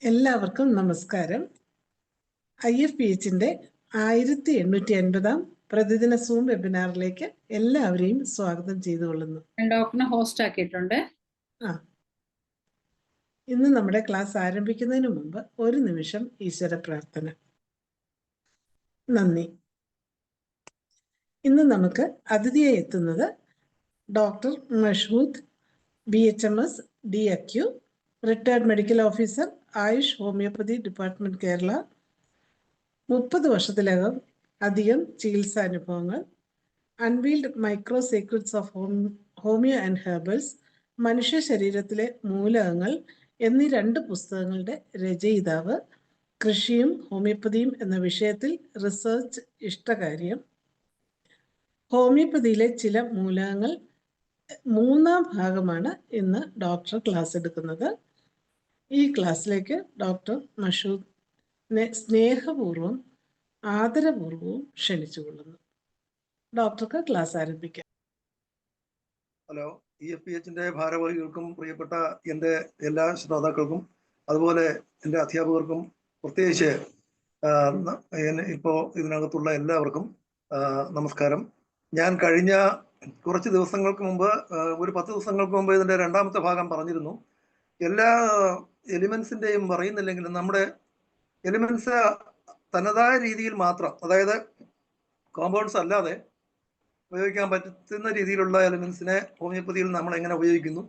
എല്ലാവർക്കും നമസ്കാരം. IFPHന്റെ 1850 പ്രതിദിന സൂം വെബിനാറിലേക്ക് എല്ലാവരെയും സ്വാഗതം ചെയ്തുകൊള്ളുന്നു. ഡോക്ടറിനെ ഹോസ്റ്റ് ആക്കിയിട്ടുണ്ട്. ഇന്ന് നമ്മുടെ ക്ലാസ് ആരംഭിക്കുന്നതിന് മുമ്പ് ഒരു നിമിഷം ഈശ്വര പ്രാർത്ഥന. നന്ദി. ഇന്ന് നമുക്ക് അതിഥിയായി എത്തുന്നത് doctor Mashhood BHMS DAQ, retired medical officer, AYUSH homoeopathy department, Kerala. 30 വർഷത്തിലകം അധികം ചികിത്സാനുഭവങ്ങൾ. Unveiled micro secrets of homoeo and herbals, മനുഷ്യ ശരീരത്തിലെ മൂലകങ്ങൾ എന്നീ 2 പുസ്തകങ്ങളുടെ രചയിതാവ്. കൃഷിയും ഹോമിയോപ്പതിയും എന്ന വിഷയത്തിൽ റിസർച്ച് ഇഷ്ടകാര്യം. ഹോമിയോപ്പതിയിലെ ചില മൂലകങ്ങൾ 3-ാം ഭാഗമാണ് ഇന്ന് ഡോക്ടർ ക്ലാസ് എടുക്കുന്നത്. ഈ ക്ലാസ്സിലേക്ക് ഡോക്ടർ മഷ്ഹൂദിനെ സ്നേഹപൂർവ്വം ആദരപൂർവ്വവും ക്ഷണിച്ചുകൊള്ളുന്നു. ഡോക്ടർക്ക് ക്ലാസ് ആരംഭിക്കാം. ഹലോ, IFPHന്റെ ഭാരവാഹികൾക്കും പ്രിയപ്പെട്ട എൻ്റെ എല്ലാ ശ്രോതാക്കൾക്കും അതുപോലെ എൻ്റെ അധ്യാപകർക്കും പ്രത്യേകിച്ച് ഇപ്പോൾ ഇതിനകത്തുള്ള എല്ലാവർക്കും നമസ്കാരം. ഞാൻ കഴിഞ്ഞ കുറച്ച് ദിവസങ്ങൾക്ക് മുമ്പ്, ഒരു 10 ദിവസങ്ങൾക്ക് മുമ്പ് ഇതിൻ്റെ 2ാമത്തെ ഭാഗം പറഞ്ഞിരുന്നു. എല്ലാ എലിമെന്റ്സിൻ്റെയും പറയുന്നില്ലെങ്കിലും നമ്മുടെ എലിമെന്റ്സ് തനതായ രീതിയിൽ മാത്രം, അതായത് കോമ്പൗണ്ട്സ് അല്ലാതെ ഉപയോഗിക്കാൻ പറ്റുന്ന രീതിയിലുള്ള എലിമെന്റ്സിനെ ഹോമിയോപ്പതിയിൽ നമ്മൾ എങ്ങനെ ഉപയോഗിക്കുന്നു,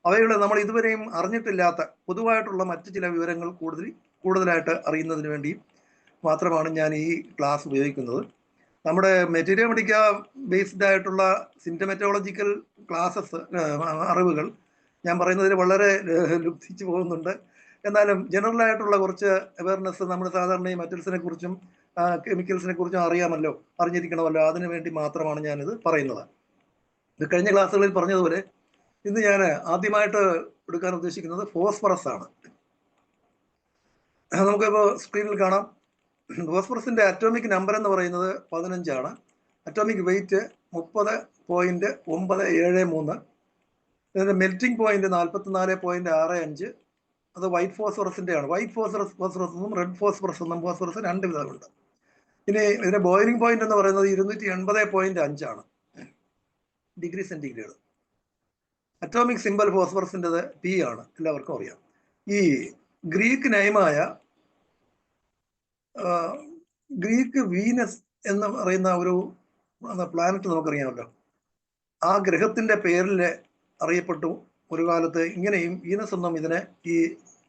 അവയുടെ നമ്മൾ ഇതുവരെയും അറിഞ്ഞിട്ടില്ലാത്ത പൊതുവായിട്ടുള്ള മറ്റു ചില വിവരങ്ങൾ കൂടുതലായിട്ട് അറിയുന്നതിന് വേണ്ടി മാത്രമാണ് ഞാൻ ഈ ക്ലാസ് ഉപയോഗിക്കുന്നത്. നമ്മുടെ മെറ്റീരിയൽ മെഡിക്ക ബേസ്ഡ് ആയിട്ടുള്ള സിംറ്റമറ്റോളജിക്കൽ ക്ലാസ്സസ്, അറിവുകൾ ഞാൻ പറയുന്നതിൽ വളരെ ലുപ്തിച്ചു പോകുന്നുണ്ട്. എന്നാലും ജനറൽ ആയിട്ടുള്ള കുറച്ച് അവയർനെസ് നമ്മൾ സാധാരണ ഈ മെറ്റൽസിനെ കുറിച്ചും കെമിക്കൽസിനെ കുറിച്ചും അറിഞ്ഞിരിക്കണമല്ലോ, അതിനു വേണ്ടി മാത്രമാണ് ഞാനിത് പറയുന്നത്. ഇത് കഴിഞ്ഞ ക്ലാസ്സുകളിൽ പറഞ്ഞതുപോലെ ഇന്ന് ഞാൻ ആദ്യമായിട്ട് എടുക്കാൻ ഉദ്ദേശിക്കുന്നത് ഫോസ്ഫറസ് ആണ്. നമുക്കിപ്പോൾ സ്ക്രീനിൽ കാണാം. ഫോസ്ഫറസിന്റെ അറ്റോമിക് നമ്പർ എന്ന് പറയുന്നത് 15 ആണ്. Atomic weight 30.973. ഇതിന്റെ മെൽറ്റിംഗ് പോയിന്റ് 44.65. അത് വൈറ്റ് ഫോസ്ഫറസിന്റെ ആണ്. വൈറ്റ് ഫോസ്ഫറസ് എന്നും റെഡ് ഫോസ്ഫറസ് എന്നും ഫോസ്ഫറസ് 2 വിധമുണ്ട്. ഇനി ഇതിന്റെ ബോയിലിംഗ് പോയിന്റ് എന്ന് പറയുന്നത് 280.5 ആണ് ഡിഗ്രി സെന്റിഗ്രേഡ്. അറ്റോമിക് സിമ്പൽ ഫോസ്ഫറസിൻ്റെത് P ആണ്, എല്ലാവർക്കും അറിയാം. ഈ ഗ്രീക്ക് നെയിമായ ഗ്രീക്ക് വീനസ് എന്ന് പറയുന്ന ഒരു പ്ലാനറ്റ് നമുക്കറിയാമല്ലോ. ആ ഗ്രഹത്തിന്റെ പേരിൽ അറിയപ്പെട്ടു ഒരു കാലത്ത്. ഇങ്ങനെയും വീനസ് എന്നും ഇതിനെ, ഈ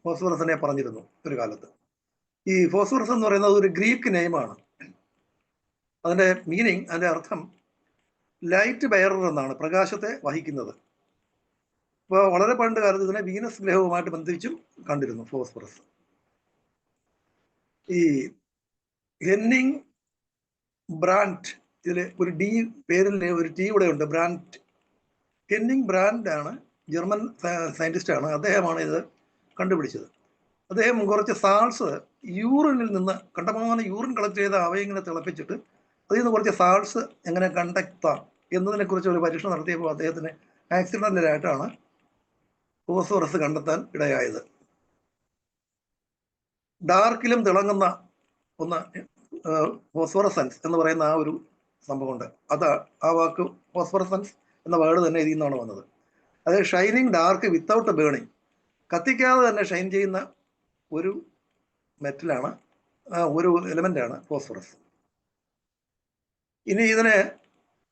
ഫോസ്ഫറസിനെ പറഞ്ഞിരുന്നു ഒരു കാലത്ത്. ഈ ഫോസ്ഫറസ് എന്ന് പറയുന്നത് ഒരു ഗ്രീക്ക് നെയിമാണ്. അതിന്റെ മീനിങ്, അതിന്റെ അർത്ഥം ലൈറ്റ് ബെയറർ എന്നാണ്, പ്രകാശത്തെ വഹിക്കുന്നത്. ഇപ്പോൾ വളരെ പണ്ട് കാലത്ത് ഇതിനെ വീനസ് ഗ്രഹവുമായിട്ട് ബന്ധിച്ചും കണ്ടിരുന്നു ഫോസ്ഫറസ്. ഈ ഹെന്നിങ് ബ്രാൻഡ്, ഇതിൽ ഒരു ഡി പേരിൽ ഒരു ടി കൂടെ ഉണ്ട്, ബ്രാൻഡ്. ഹെന്നിങ് ബ്രാൻഡ് ആണ്, ജർമ്മൻ സയന്റിസ്റ്റ് ആണ്. അദ്ദേഹമാണ് ഇത് കണ്ടുപിടിച്ചത്. അദ്ദേഹം കുറച്ച് സാൾട്സ് യൂറിനിൽ നിന്ന്, കണ്ടമാനം യൂറിൻ കളക്ട് ചെയ്ത അവയിങ്ങനെ തിളപ്പിച്ചിട്ട് അതിൽ നിന്ന് കുറച്ച് സാൾട്സ് എങ്ങനെ കണ്ടെത്താം എന്നതിനെ കുറിച്ച് ഒരു പരീക്ഷണം നടത്തിയപ്പോൾ അദ്ദേഹത്തിന് ആക്സിഡന്റലായിട്ടാണ് ഫോസ്ഫറസ് കണ്ടെത്താൻ ഇടയായത്. ഡാർക്കിലും തിളങ്ങുന്ന ഒന്ന് ഫോസ്ഫറസൻസ് എന്ന് പറയുന്ന ആ ഒരു സംഭവമുണ്ട്. ആ വാക്ക് ഫോസ്ഫറസൻസ് എന്ന വേർഡ് തന്നെ ഇതിൽ നിന്നാണ് വന്നത്. അത് ഷൈനിങ് ഡാർക്ക് വിത്തൗട്ട് ബേണിങ്, കത്തിക്കാതെ തന്നെ ഷൈൻ ചെയ്യുന്ന ഒരു മെറ്റലാണ്, ഒരു എലമെന്റാണ് ഫോസ്ഫറസ്. ഇനി ഇതിന്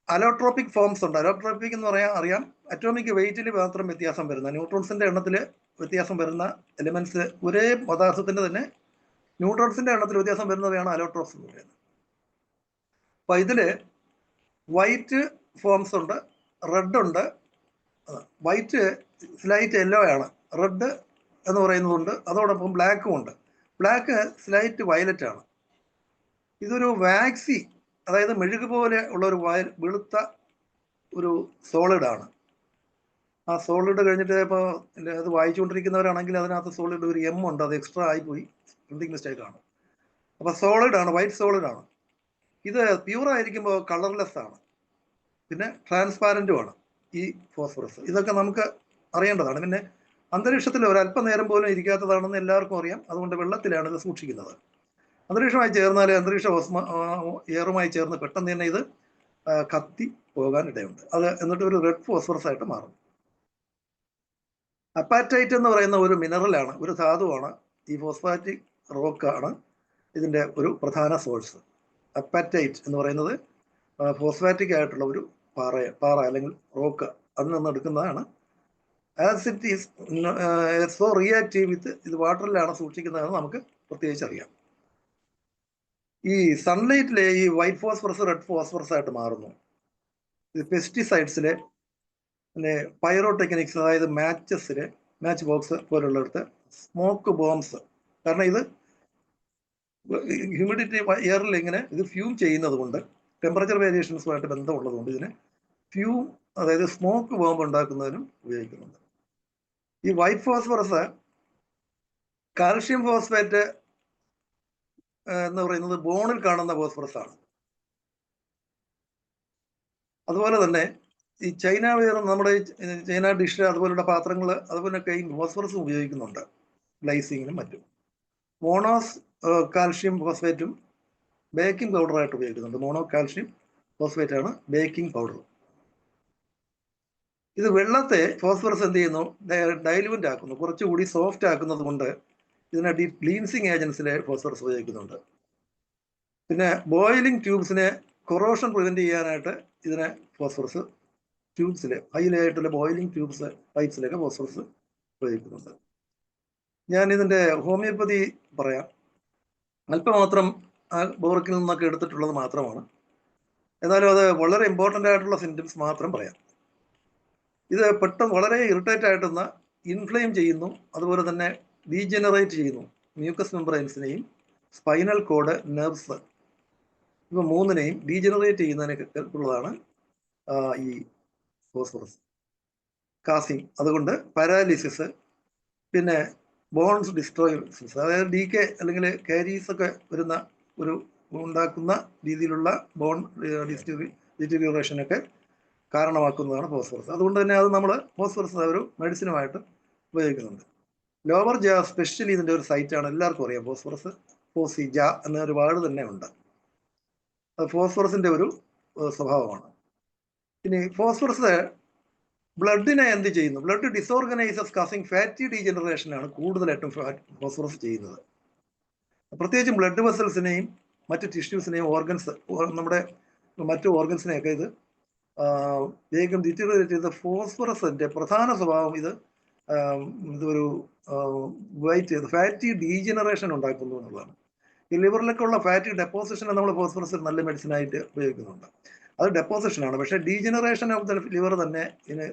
അലോട്രോപ്പിക് ഫോംസ് ഉണ്ട്. അലോട്രോപ്പിക് എന്ന് പറയാൻ അറിയാം, അറ്റോമിക് വെയിറ്റിൽ മാത്രം വ്യത്യാസം വരുന്ന, ന്യൂട്രോൺസിന്റെ എണ്ണത്തിൽ വ്യത്യാസം വരുന്ന എലിമെന്റ്സ്, ഒരേ പദാർത്ഥത്തിന്റെ തന്നെ ന്യൂട്രോൺസിന്റെ എണ്ണത്തിൽ വ്യത്യാസം വരുന്നവയാണ് അലോട്രോപ്സ് എന്ന് പറയുന്നത്. അപ്പൊ ഇതില് വൈറ്റ് ഫോംസ് ഉണ്ട്, റെഡ് ഉണ്ട്. വൈറ്റ് സ്ലൈറ്റ് യെല്ലോ ആണ്, റെഡ് എന്ന് പറയുന്നതുണ്ട്, അതോടൊപ്പം ബ്ലാക്കും ഉണ്ട്. ബ്ലാക്ക് സ്ലൈറ്റ് വയലറ്റ് ആണ്. ഇതൊരു വാക്സി, അതായത് മെഴുക് പോലെ ഉള്ള ഒരു വെളുത്ത ഒരു സോളിഡ് ആണ്. ആ സോളിഡ് കഴിഞ്ഞിട്ട് ഇപ്പോൾ അത് വായിച്ചുകൊണ്ടിരിക്കുന്നവരാണെങ്കിൽ അതിനകത്ത് സോളിഡ് ഒരു M ഉണ്ട്, അത് എക്സ്ട്രാ ആയിപ്പോയി, പ്രിന്റിംഗ് മിസ്റ്റേക്ക് ആണ്. അപ്പൊ സോളിഡ് ആണ്, വൈറ്റ് സോളിഡ് ആണ്. ഇത് പ്യൂർ ആയിരിക്കുമ്പോൾ കളർലെസ് ആണ്, പിന്നെ ട്രാൻസ്പാരന്റും ആണ് ഈ ഫോസ്ഫറസ്. ഇതൊക്കെ നമുക്ക് അറിയേണ്ടതാണ്. പിന്നെ അന്തരീക്ഷത്തിൽ ഒരല്പനേരം പോലും ഇരിക്കാത്തതാണെന്ന് എല്ലാവർക്കും അറിയാം. അതുകൊണ്ട് വെള്ളത്തിലാണ് ഇത് സൂക്ഷിക്കുന്നത്. അന്തരീക്ഷമായി ചേർന്നാൽ അന്തരീക്ഷ എയറുമായി ചേർന്ന് പെട്ടെന്ന് തന്നെ ഇത് കത്തി പോകാൻ ഇടയുണ്ട്. അത് എന്നിട്ട് ഒരു റെഡ് ഫോസ്ഫറസ് ആയിട്ട് മാറും. അപ്പാറ്റൈറ്റ് എന്ന് പറയുന്ന ഒരു മിനറലാണ്, ഒരു ധാതുവാണ്. ഈ ഫോസ്ഫാറ്റിക് റോക്കാണ് ഇതിൻ്റെ ഒരു പ്രധാന സോഴ്സ്. അപ്പാറ്റൈറ്റ് എന്ന് പറയുന്നത് ഫോസ്ഫാറ്റിക് ആയിട്ടുള്ള ഒരു പാറ അല്ലെങ്കിൽ റോക്ക്, അതിൽ നിന്ന് എടുക്കുന്നതാണ്. As it is so reactive with ഇത് വാട്ടറിലാണ് സൂക്ഷിക്കുന്നതെന്ന് നമുക്ക് പ്രത്യേകിച്ച് അറിയാം. ഈ സൺലൈറ്റിലെ ഈ വൈറ്റ് ഫോസ്ഫറസ് റെഡ് ഫോസ്ഫറസ് ആയിട്ട് മാറുന്നു. ഇത് പെസ്റ്റിസൈഡ്സിലെ പിന്നെ പൈറോടെക്നിക്സ്, അതായത് മാച്ച് ബോക്സ് പോലുള്ളിടത്ത് സ്മോക്ക് ബോംബ്സ്, കാരണം ഇത് ഹ്യൂമിഡിറ്റി എയറിൽ ഇങ്ങനെ ഇത് ഫ്യൂം ചെയ്യുന്നത് കൊണ്ട്, ടെമ്പറേച്ചർ വേരിയേഷൻസുമായിട്ട് ബന്ധമുള്ളതുകൊണ്ട് ഇതിന് ഫ്യൂം, അതായത് സ്മോക്ക് ബോംബ് ഉണ്ടാക്കുന്നതിനും ഉപയോഗിക്കുന്നുണ്ട്. ഈ വൈറ്റ് ഫോസ്ഫറസ് കാൽഷ്യം ഫോസ്ഫേറ്റ് എന്ന് പറയുന്നത് ബോണിൽ കാണുന്ന ഫോസ്ഫറസ് ആണ്. അതുപോലെ തന്നെ ഈ ചൈന വെയർ, നമ്മുടെ ചൈന ഡിഷ് അതുപോലുള്ള പാത്രങ്ങൾ, അതുപോലൊക്കെ ഈ ഫോസ്ഫറസും ഉപയോഗിക്കുന്നുണ്ട് ഗ്ലൈസിങ്ങിനും മറ്റും. മോണോസ് കാൽഷ്യം ഫോസ്ഫേറ്റും ബേക്കിംഗ് പൗഡറായിട്ട് ഉപയോഗിക്കുന്നുണ്ട്. മോണോ കാൽഷ്യം ഫോസ്ഫേറ്റ് ആണ് ബേക്കിംഗ് പൗഡർ. ഇത് വെള്ളത്തെ ഫോസ്ഫറസ് എന്ത് ചെയ്യുന്നു, ഡൈല്യൂട്ട് ആക്കുന്നു, കുറച്ചുകൂടി സോഫ്റ്റ് ആക്കുന്നത് കൊണ്ട് ഇതിനെ ക്ലീൻസിങ് ഏജൻസിലെ ഫോസ്ഫറസ് ഉപയോഗിക്കുന്നുണ്ട്. പിന്നെ ബോയിലിംഗ് ട്യൂബ്സിനെ കൊറോഷൻ പ്രിവെന്റ് ചെയ്യാനായിട്ട് ഇതിനെ ഫോസ്ഫറസ് ട്യൂബ്സിലെ ഹൈലായിട്ടുള്ള ബോയിലിംഗ് ട്യൂബ്സ് പൈപ്സിലൊക്കെ ഫോസ്ഫറസ് ഉപയോഗിക്കുന്നുണ്ട്. ഞാൻ ഇതിൻ്റെ ഹോമിയോപ്പതി പറയാം. അല്പമാത്രം ആ ബോറക്കിൽ നിന്നൊക്കെ എടുത്തിട്ടുള്ളത് മാത്രമാണ്. എന്നാലും അത് വളരെ ഇമ്പോർട്ടൻ്റ് ആയിട്ടുള്ള സിംറ്റംസ് മാത്രം പറയാം. ഇത് പെട്ടെന്ന് വളരെ ഇറിറ്റേറ്റ് ആയിട്ടുന്ന ഇൻഫ്ലെയിം ചെയ്യുന്നു, അതുപോലെ തന്നെ ഡീജനറേറ്റ് ചെയ്യുന്നു മ്യൂക്കസ് മെംബ്രെയിൻസിനെയും സ്പൈനൽ കോഡ്, നെർവ്സ്, ഇവ മൂന്നിനെയും ഡീജനറേറ്റ് ചെയ്യുന്നതിനൊക്കെ ഉള്ളതാണ് ഈ ഫോസ്ഫറസ് കാസിങ്. അതുകൊണ്ട് പാരാലിസിസ്, പിന്നെ ബോൺസ് ഡിസ്ട്രോയിസിസ്, അതായത് ഡീകെ അല്ലെങ്കിൽ കാരീസ് ഒക്കെ വരുന്ന ഒരു ഉണ്ടാക്കുന്ന രീതിയിലുള്ള ബോൺ ഡിറ്റീരിയോറേഷനൊക്കെ കാരണമാക്കുന്നതാണ് ഫോസ്ഫറസ്. അതുകൊണ്ട് തന്നെ അത് നമ്മൾ ഫോസ്ഫറസ് ഒരു മെഡിസിനുമായിട്ട് ഉപയോഗിക്കുന്നുണ്ട്. ലോവർ ജാ സ്പെഷ്യലി ഇതിൻ്റെ ഒരു സൈറ്റാണ്, എല്ലാവർക്കും അറിയാം. ഫോസ്ഫറസ് ഫോസിജ എന്നൊരു വാർഡ് തന്നെ ഉണ്ട്. അത് ഫോസ്ഫറസിൻ്റെ ഒരു സ്വഭാവമാണ്. ഇനി ഫോസ്ഫറസ് ബ്ലഡിനെ എന്ത് ചെയ്യുന്നു? ബ്ലഡ് ഡിസോർഗനൈസസ് കാസിങ് ഫാറ്റി ഡീജനറേഷനാണ് കൂടുതലായിട്ടും ഫോസ്ഫറസ് ചെയ്യുന്നത്. പ്രത്യേകിച്ചും ബ്ലഡ് വെസൽസിനെയും മറ്റ് ടിഷ്യൂസിനെയും ഓർഗൻസ്, നമ്മുടെ മറ്റു ഓർഗൻസിനെയൊക്കെ ഇത് വേഗം ഡിറ്റീരിയറേറ്റ് ചെയ്ത ഫോസ്ഫറസിൻ്റെ പ്രധാന സ്വഭാവം ഇതൊരു ഫാറ്റി ഡീജനറേഷൻ ഉണ്ടാക്കുന്നു എന്നുള്ളതാണ്. ഈ ലിവറിലൊക്കെ ഉള്ള ഫാറ്റി ഡെപ്പോസിഷനെ നമ്മൾ ഫോസ്ഫറസ് നല്ല മെഡിസിനായിട്ട് ഉപയോഗിക്കുന്നുണ്ട്. അത് ഡെപ്പോസിഷനാണ്. പക്ഷേ ഡീജനറേഷൻ ഓഫ് ദ ലിവർ തന്നെ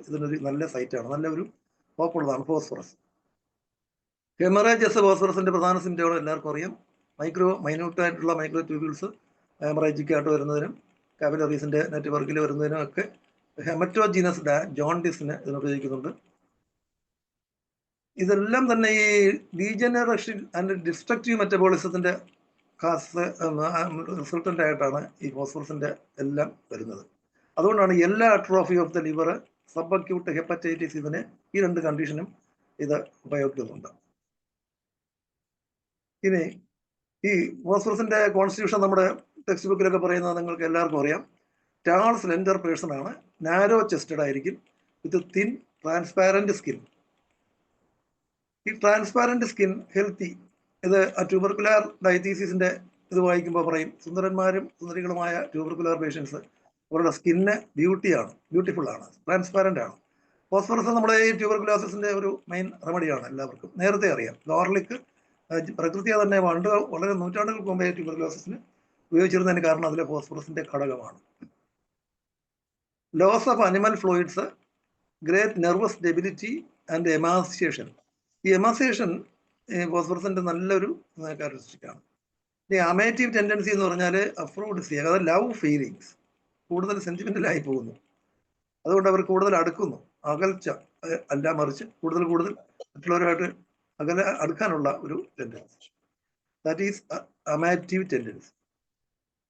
ഇതിനൊരു നല്ല സൈറ്റാണ്, നല്ലൊരു ഹോപ്പുള്ളതാണ് ഫോസ്ഫറസ്. ഹെമറേജസ് ഫോസ്ഫറസിൻ്റെ പ്രധാന സിംറ്റമാണ് എല്ലാവർക്കും അറിയാം. മൈന്യൂട്ടായിട്ടുള്ള മൈക്രോ ട്യൂബ്യൂൾസ് ഹെമറേജിക്കായിട്ട് വരുന്നതിനും കാപ്പിലറീസിൻ്റെ നെറ്റ്വർക്കിൽ വരുന്നതിനും ഒക്കെ ഹെമറ്റോജീനസ് ജോണ്ടിസിന് ഇതിനുപയോഗിക്കുന്നുണ്ട്. ഇതെല്ലാം തന്നെ ഈ ഡീജനറേഷൻ ആൻഡ് ഡിസ്ട്രക്റ്റീവ് മെറ്റബോളിസത്തിൻ്റെ റിസൾട്ടൻ്റ് ആയിട്ടാണ് ഈ ഫോസ്ഫറസിൻ്റെ എല്ലാം വരുന്നത്. അതുകൊണ്ടാണ് എല്ലാ atrophy of the liver, sub acute hepatitis, ഇതിന് ഈ രണ്ട് കണ്ടീഷനും ഇത് ഉപയോഗിക്കുന്നുണ്ട്. ഇനി ഈ ഫോസ്ഫറസിൻ്റെ കോൺസ്റ്റിറ്റ്യൂഷൻ നമ്മുടെ ടെക്സ്റ്റ് ബുക്കിലൊക്കെ പറയുന്നത് നിങ്ങൾക്ക് എല്ലാവർക്കും അറിയാം. ടാൾ സ്ലെൻഡർ പേഴ്സൺ ആണ്, നാരോ ചെസ്റ്റഡ് ആയിരിക്കും, വിത്ത് തിൻ ട്രാൻസ്പാരൻറ്റ് സ്കിൻ. ഈ ട്രാൻസ്പാരൻറ്റ് സ്കിൻ ഹെൽത്തി. ഇത് ട്യൂബർക്കുലാർ ഡയത്തീസിൻ്റെ ഇത് വായിക്കുമ്പോൾ പറയും, സുന്ദരന്മാരും സുന്ദരികളുമായ ട്യൂബർക്കുലാർ പേഷ്യൻസ് അവരുടെ സ്കിന്ന് ബ്യൂട്ടിഫുൾ ആണ്, ട്രാൻസ്പാരൻ്റ് ആണ്. ഫോസ്ഫറസ് നമ്മുടെ ഈ ട്യൂബർക്കുലോസിൻ്റെ ഒരു മെയിൻ റെമഡിയാണ്, എല്ലാവർക്കും നേരത്തെ അറിയാം. ഗാർലിക് പ്രകൃതിയെ തന്നെ വളരെ നൂറ്റാണ്ടുകൾക്ക് മുമ്പേ ട്യൂബർക്കുലോസിന് ഉപയോഗിച്ചിരുന്നതിന് കാരണം അതിലെ ഫോസ്ഫറസിൻ്റെ ഘടകമാണ്. Loss of animal fluids, great nervous debility and emaciation. ഈ എമാസിയേഷൻ ഫോസ്ഫറസിൻ്റെ നല്ലൊരു ക്യാരക്ടറിസ്റ്റിക്കാണ്. ഈ അമേറ്റീവ് ടെൻഡൻസി എന്ന് പറഞ്ഞാൽ അഫ്രോഡിസി, അതായത് ലവ് ഫീലിങ്സ്, കൂടുതൽ സെൻറ്റിമെൻ്റലായി പോകുന്നു. അതുകൊണ്ട് അവർ കൂടുതൽ അടുക്കുന്നു. അകൽച്ച അല്ല, മറിച്ച് കൂടുതൽ മറ്റുള്ളവരുമായിട്ട് അടുക്കാനുള്ള ഒരു tendency, that is amative tendency.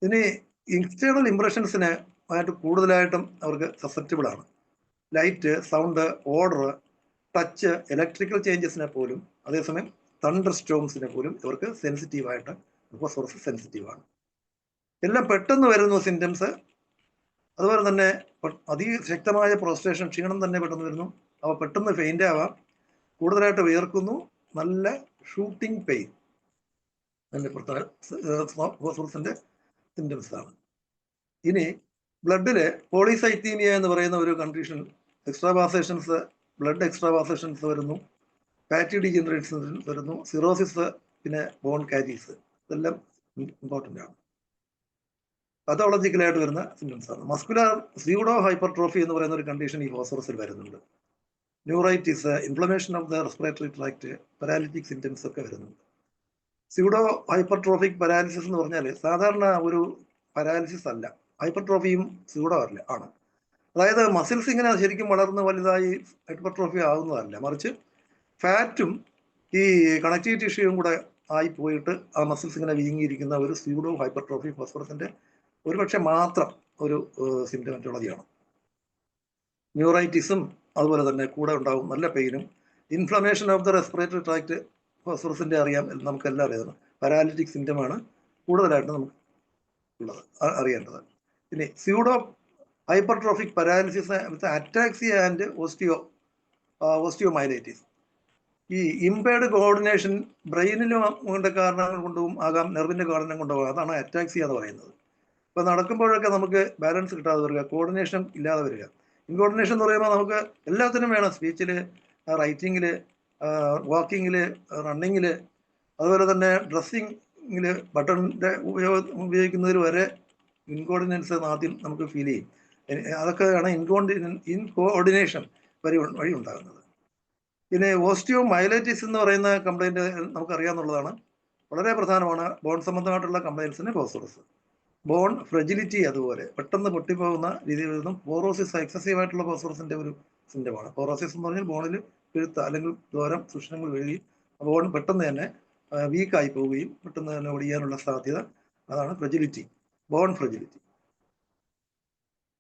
ഇനി എക്സ്റ്റേണൽ ഇംപ്രഷൻസിന് ആയിട്ട് കൂടുതലായിട്ടും അവർക്ക് സസെപ്റ്റബിൾ ആണ്. Light, sound, odour, touch, electrical ചേഞ്ചസിനെ പോലും, അതേസമയം തണ്ടർ സ്റ്റോംസിനെ പോലും ഇവർക്ക് സെൻസിറ്റീവായിട്ട് ഫോസ്ഫറസ് സെൻസിറ്റീവാണ്. എല്ലാം പെട്ടെന്ന് വരുന്നു സിംറ്റംസ്. അതുപോലെ തന്നെ അതിശക്തമായ പ്രോസ്ട്രേഷൻ, ക്ഷീണം തന്നെ പെട്ടെന്ന് വരുന്നു. അവ പെട്ടെന്ന് ഫെയിൻ്റ് ആവാം, കൂടുതലായിട്ട് വിയർക്കുന്നു, നല്ല ഷൂട്ടിംഗ് പെയിൻ, ഫോസ്ഫറസിൻ്റെ സിംറ്റംസ് ആണ്. ഇനി ബ്ലഡില് പോളിസൈത്തീമിയ എന്ന് പറയുന്ന ഒരു കണ്ടീഷൻ, എക്സ്ട്രാവാസേഷൻസ്, ബ്ലഡ് എക്സ്ട്രാവാസേഷൻസ് വരുന്നു, ഫാറ്റി ഡീജനറേഷൻസ് വരുന്നു, സിറോസിസ്, പിന്നെ ബോൺ കാരീസ്, ഇതെല്ലാം ഇമ്പോർട്ടൻ്റ് ആണ്. പതോളജിക്കലായിട്ട് വരുന്ന സിംറ്റംസ് ആണ്. മസ്കുലർ സ്യൂഡോ ഹൈപ്പർട്രോഫി എന്ന് പറയുന്ന ഒരു കണ്ടീഷൻ ഈ ഫോസ്ഫറസിൽ വരുന്നുണ്ട്. Neuritis, inflammation of the respiratory tract, paralytic symptoms ഒക്കെ വരുന്നുണ്ട്. സ്യൂഡോ ഹൈപ്പർട്രോഫിക് പാരാലിസിസ് എന്ന് പറഞ്ഞാൽ സാധാരണ ഒരു പാരാലിസിസ് അല്ല, ഹൈപ്പർട്രോഫിയും സ്യൂഡോ ആണ്. അതായത് മസിൽസ് ഇങ്ങനെ ശരിക്കും വളർന്ന് വലുതായി ഹൈപ്പർട്രോഫി ആകുന്നതല്ല, മറിച്ച് ഫാറ്റും ഈ കണക്റ്റീവ് ടിഷ്യൂയും കൂടെ ആയി പോയിട്ട് ആ മസിൽസ് ഇങ്ങനെ വീങ്ങിയിരിക്കുന്ന ഒരു സ്യൂഡോ ഹൈപ്പർട്രോഫി ഫോസ്ഫറസിന്റെ ഒരുപക്ഷെ മാത്രം ഒരു സിംറ്റമറ്റോളജിയാണ്. ന്യൂറൈറ്റിസും അതുപോലെ തന്നെ കൂടെ ഉണ്ടാവും നല്ല പെയിനും. Inflammation of the respiratory tract ഫോസ്ഫറസിന്റെ അറിയാം, നമുക്കെല്ലാം അറിയാം, പാരാലിറ്റിക് സിംറ്റമാണ് കൂടുതലായിട്ട് നമുക്ക് ഉള്ളത് അറിയേണ്ടത്. പിന്നെ pseudo hypertrophic paralysis with ataxia and osteomyelitis. ഈ ഇംപേർഡ് കോർഡിനേഷൻ ബ്രെയിനിലും കാരണങ്ങൾ കൊണ്ടും ആകാം, നെർവിന്റെ കാരണം കൊണ്ടുപോകാം. അതാണ് അറ്റാക്സിയ എന്ന് പറയുന്നത്. ഇപ്പൊ നടക്കുമ്പോഴൊക്കെ നമുക്ക് ബാലൻസ് കിട്ടാതെ വരിക, കോർഡിനേഷൻ ഇല്ലാതെ വരിക. ഇൻകോർഡിനേഷൻ എന്ന് പറയുമ്പോൾ നമുക്ക് എല്ലാത്തിനും വേണം, സ്പീച്ചില്, റൈറ്റിങ്ങില്, വാക്കിങ്ങില്, റണ്ണിങ്ങില്, അതുപോലെ തന്നെ ഡ്രസ്സിങ്ങില്, ബട്ടണിന്റെ ഉപയോഗിക്കുന്നതിൽ വരെ ഇൻകോർഡിനൻസ് ആദ്യം നമുക്ക് ഫീൽ ചെയ്യും. അതൊക്കെയാണ് ഇൻകോർഡിനേഷൻ വഴി ഉണ്ടാകുന്നത്. പിന്നെ ഓസ്റ്റിയോമൈലൈറ്റിസ് എന്ന് പറയുന്ന കംപ്ലൈൻറ്റ് നമുക്കറിയാവുന്നതാണ്, വളരെ പ്രധാനമാണ്. ബോൺ സംബന്ധമായിട്ടുള്ള കംപ്ലൈൻസിന് ഫോസ്ഫറസ്. ബോൺ ഫ്രെജിലിറ്റി അതുപോലെ പെട്ടെന്ന് പൊട്ടിപ്പോകുന്ന രീതിയിൽ നിന്നും പോറോസിസ്, എക്സസീവായിട്ടുള്ള ഫോസ്ഫറസിന്റെ ഒരു സിംറ്റമാണ്. പോറോസിസ് എന്ന് പറഞ്ഞാൽ ബോണിൽ പിഴുത്ത അല്ലെങ്കിൽ ദ്വാരം, സൂക്ഷ്മങ്ങൾ വീഴുകയും ബോൺ പെട്ടെന്ന് തന്നെ വീക്കായി പോവുകയും പെട്ടെന്ന് തന്നെ ഒടിയാനുള്ള സാധ്യത, അതാണ് ഫ്രെജിലിറ്റി, ബോൺ ഫ്രെജിലിറ്റി.